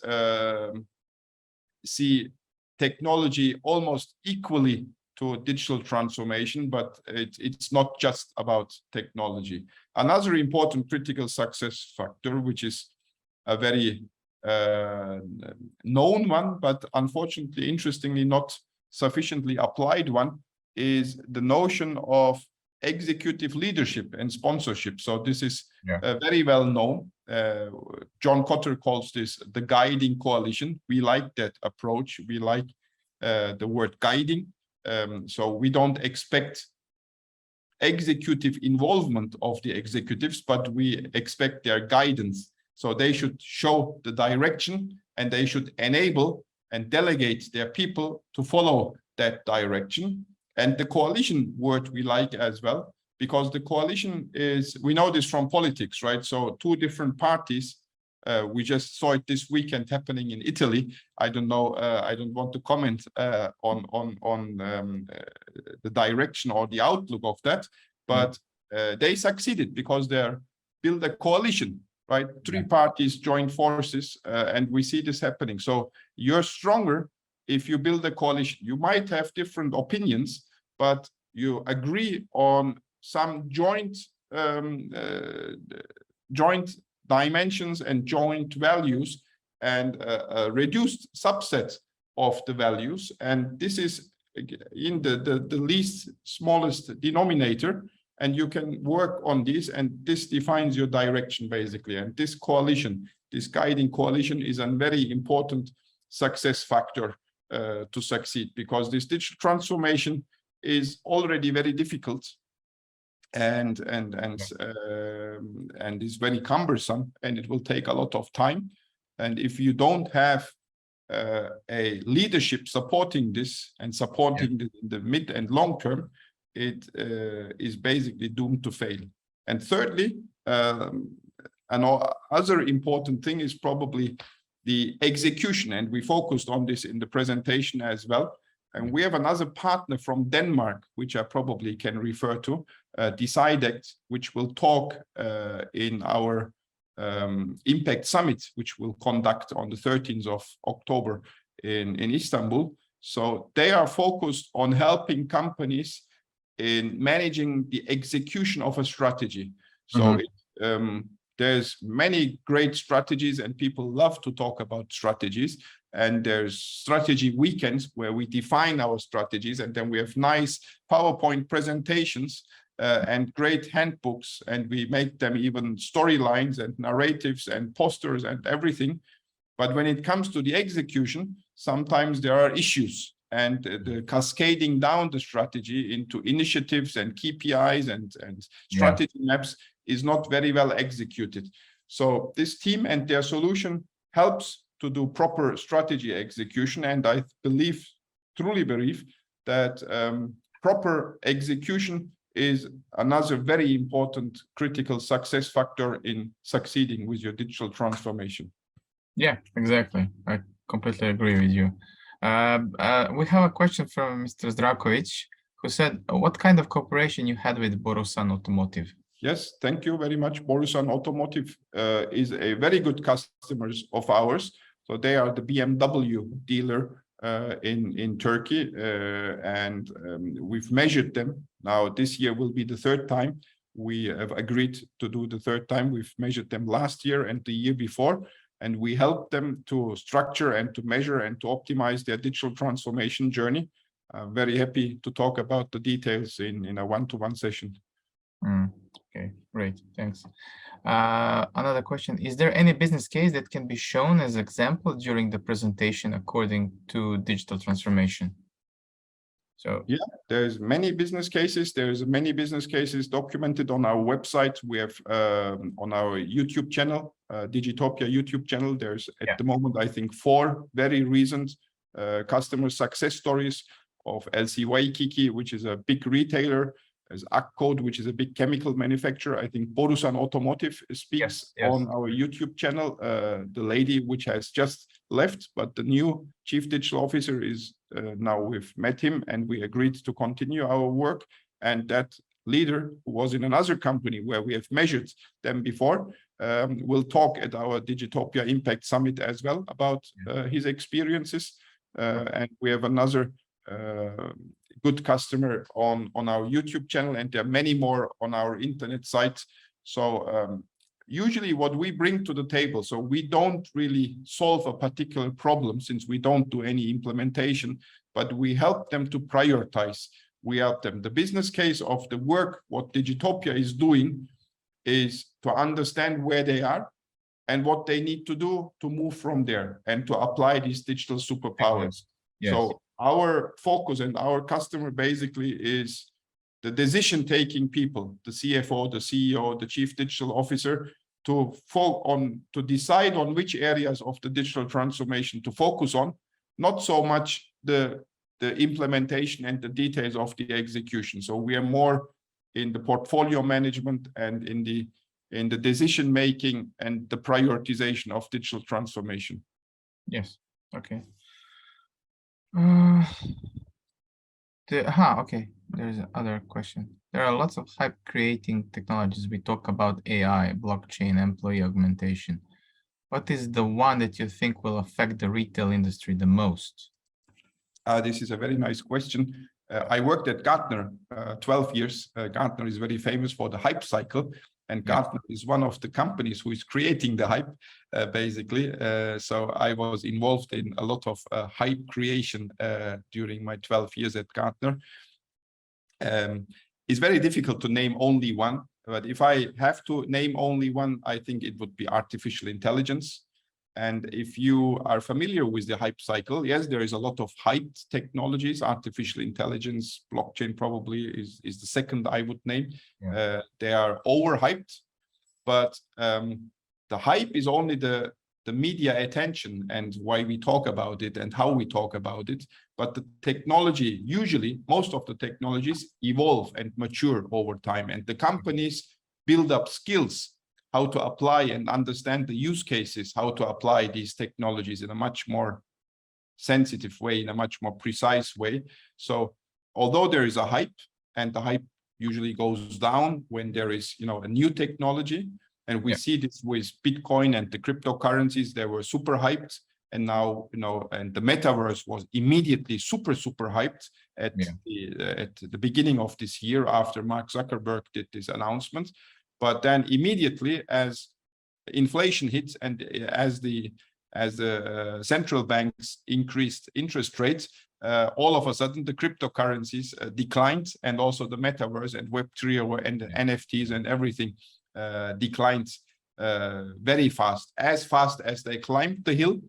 see technology almost equally to digital transformation, but it's not just about technology. Another important critical success factor, which is a very known one, but unfortunately, interestingly, not sufficiently applied one, is the notion of executive leadership and sponsorship. So this is very well known. John Kotter calls this the guiding coalition. We like that approach. We like the word guiding. So we don't expect executive involvement of the executives, but we expect their guidance. So they should show the direction and they should enable and delegate their people to follow that direction. And the coalition word we like as well, because the coalition is, we know this from politics, right? So two different parties, we just saw it this weekend happening in Italy. I don't know, I don't want to comment on the direction or the outlook of that, but they succeeded because they built a coalition, right? Three parties joined forces, and we see this happening. So you're stronger if you build a coalition. You might have different opinions, but you agree on some joint dimensions and joint values, and a reduced subset of the values. And this is in the least smallest denominator, and you can work on this, and this defines your direction, basically. And this coalition, this guiding coalition, is a very important success factor to succeed, because this digital transformation is already very difficult and is very cumbersome, and it will take a lot of time. And if you don't have a leadership supporting this and supporting the mid and long term, it is basically doomed to fail. And thirdly, another important thing is probably the execution, and we focused on this in the presentation as well. And we have another partner from Denmark, which I probably can refer to, Decidect, which will talk in our Impact Summit, which we'll conduct on the 13th of October in Istanbul. So they are focused on helping companies in managing the execution of a strategy. So there's many great strategies, and people love to talk about strategies. And there's strategy weekends where we define our strategies, and then we have nice PowerPoint presentations. and great handbooks, and we make them even storylines and narratives and posters and everything. But when it comes to the execution, sometimes there are issues, and the cascading down the strategy into initiatives and KPIs and strategy maps is not very well executed. So this team and their solution helps to do proper strategy execution. And I believe, truly believe, that proper execution is another very important critical success factor in succeeding with your digital transformation. Yeah, exactly. I completely agree with you. We have a question from Mr. Zdravkovic, who said, what kind of cooperation you had with Borusan Automotive? Yes, thank you very much. Borusan Automotive is a very good customer of ours. So they are the BMW dealer in Turkey, and we've measured them. Now this year will be the third time. We have agreed to do the third time. We've measured them last year and the year before, and we helped them to structure and to measure and to optimize their digital transformation journey. I'm very happy to talk about the details in a one-to-one session. Okay, great, thanks. Another question, is there any business case that can be shown as example during the presentation according to digital transformation? So yeah, there's many business cases. There's many business cases documented on our website. We have on our YouTube channel, Digitopia YouTube channel, there's at the moment, I think, 4 very recent customer success stories of LC Waikiki, which is a big retailer. There's Aksu, which is a big chemical manufacturer. I think Borusan Automotive speaks on our YouTube channel. The lady which has just left, but the new chief digital officer is now, we've met him and we agreed to continue our work. And that leader, who was in another company where we have measured them before, will talk at our Digitopia Impact Summit as well about his experiences. And we have another good customer on our YouTube channel, and there are many more on our internet site. So usually what we bring to the table, so we don't really solve a particular problem since we don't do any implementation, but we help them to prioritize. We help them. The business case of the work, what Digitopia is doing, is to understand where they are and what they need to do to move from there and to apply these digital superpowers. So our focus and our customer basically is the decision-taking people, the CFO, the CEO, the chief digital officer, to decide on which areas of the digital transformation to focus on, not so much the implementation and the details of the execution. So we are more in the portfolio management and in the decision-making and the prioritization of digital transformation. Yes, okay. Okay, there's another question. There are lots of hype creating technologies. We talk about AI, blockchain, employee augmentation. What is the one that you think will affect the retail industry the most? This is a very nice question. I worked at Gartner 12 years. Gartner is very famous for the hype cycle, and Gartner is one of the companies who is creating the hype, basically. So I was involved in a lot of hype creation during my 12 years at Gartner. It's very difficult to name only one, but if I have to name only one, I think it would be artificial intelligence. And if you are familiar with the hype cycle, yes, there is a lot of hyped technologies. Artificial intelligence, blockchain probably is the second I would name. They are overhyped, but the hype is only the media attention and why we talk about it and how we talk about it. But the technology, usually most of the technologies evolve and mature over time, and the companies build up skills how to apply and understand the use cases, how to apply these technologies in a much more sensitive way, in a much more precise way. So although there is a hype, and the hype usually goes down when there is, a new technology, and we see this with Bitcoin and the cryptocurrencies, they were super hyped, and now, and the metaverse was immediately super hyped at the beginning of this year after Mark Zuckerberg did this announcement. But then immediately, as inflation hits and as the central banks increased interest rates, all of a sudden the cryptocurrencies declined, and also the metaverse and Web3 and the NFTs and everything declined very fast. As fast as they climbed the hill,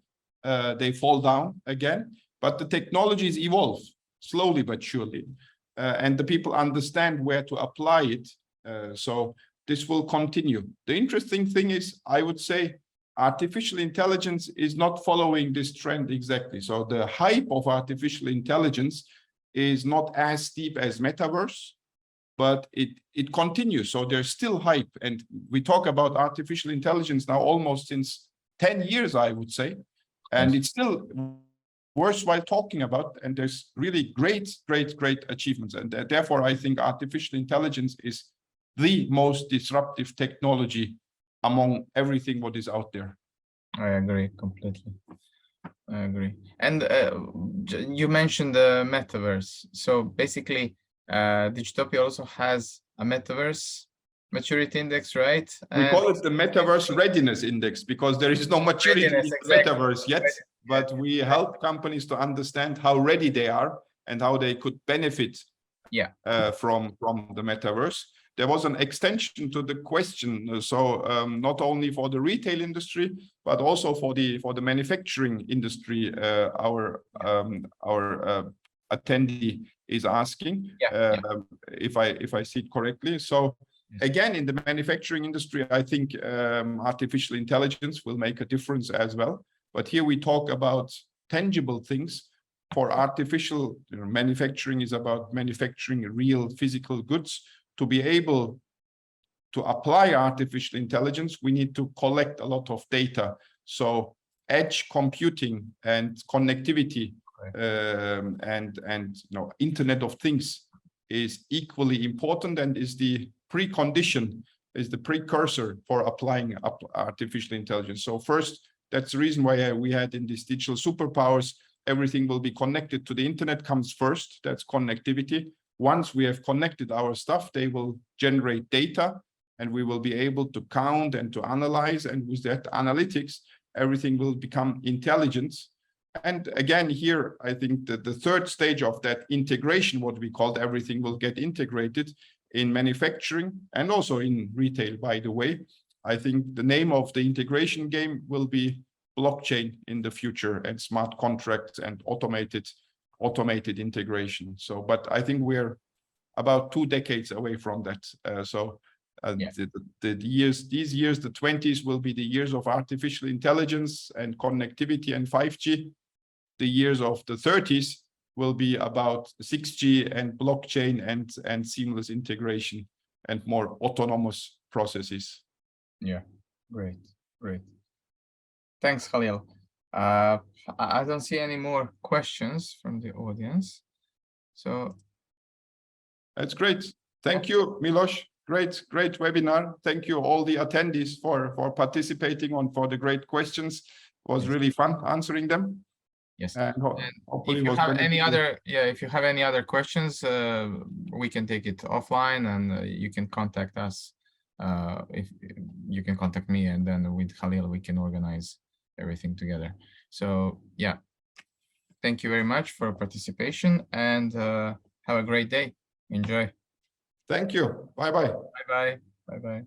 they fall down again. But the technologies evolve slowly but surely, and the people understand where to apply it. So this will continue. The interesting thing is, I would say, artificial intelligence is not following this trend exactly. So the hype of artificial intelligence is not as steep as metaverse, but it continues. So there's still hype, and we talk about artificial intelligence now almost since 10 years, I would say, and it's still worthwhile talking about, and there's really great achievements. And therefore, I think artificial intelligence is the most disruptive technology among everything what is out there. I agree completely. I agree. And you mentioned the metaverse. So basically, Digitopia also has a metaverse maturity index, right? We call it the metaverse readiness index because there is no maturity in the metaverse yet, but we help companies to understand how ready they are and how they could benefit from the metaverse. There was an extension to the question, so not only for the retail industry, but also for the manufacturing industry. Our attendee is asking if I see it correctly. So again, in the manufacturing industry, I think artificial intelligence will make a difference as well. But here we talk about tangible things. For artificial manufacturing is about manufacturing real physical goods. To be able to apply artificial intelligence, we need to collect a lot of data. So edge computing and connectivity and Internet of Things is equally important, and is the precondition, is the precursor for applying artificial intelligence. So first, that's the reason why we had in these digital superpowers, everything will be connected to the internet comes first. That's connectivity. Once we have connected our stuff, they will generate data, and we will be able to count and to analyze. And with that analytics, everything will become intelligence. And again, here, I think that the third stage of that integration, what we called everything will get integrated in manufacturing and also in retail, by the way. I think the name of the integration game will be blockchain in the future, and smart contracts and automated integration. So, but I think we're about 2 decades away from that. These years, the 20s will be the years of artificial intelligence and connectivity and 5G. The years of the 30s will be about 6G and blockchain and seamless integration and more autonomous processes. Yeah, great. Thanks, Halil. I don't see any more questions from the audience. So that's great. Thank you, Milos. Great webinar. Thank you all the attendees for participating for the great questions. It was really fun answering them. Yes. And hopefully if you have any other, if you have any other questions, we can take it offline, and you can contact us. If you can contact me, and then with Halil we can organize everything together. So yeah, thank you very much for participation, and have a great day. Enjoy. Thank you. Bye-bye. Bye-bye.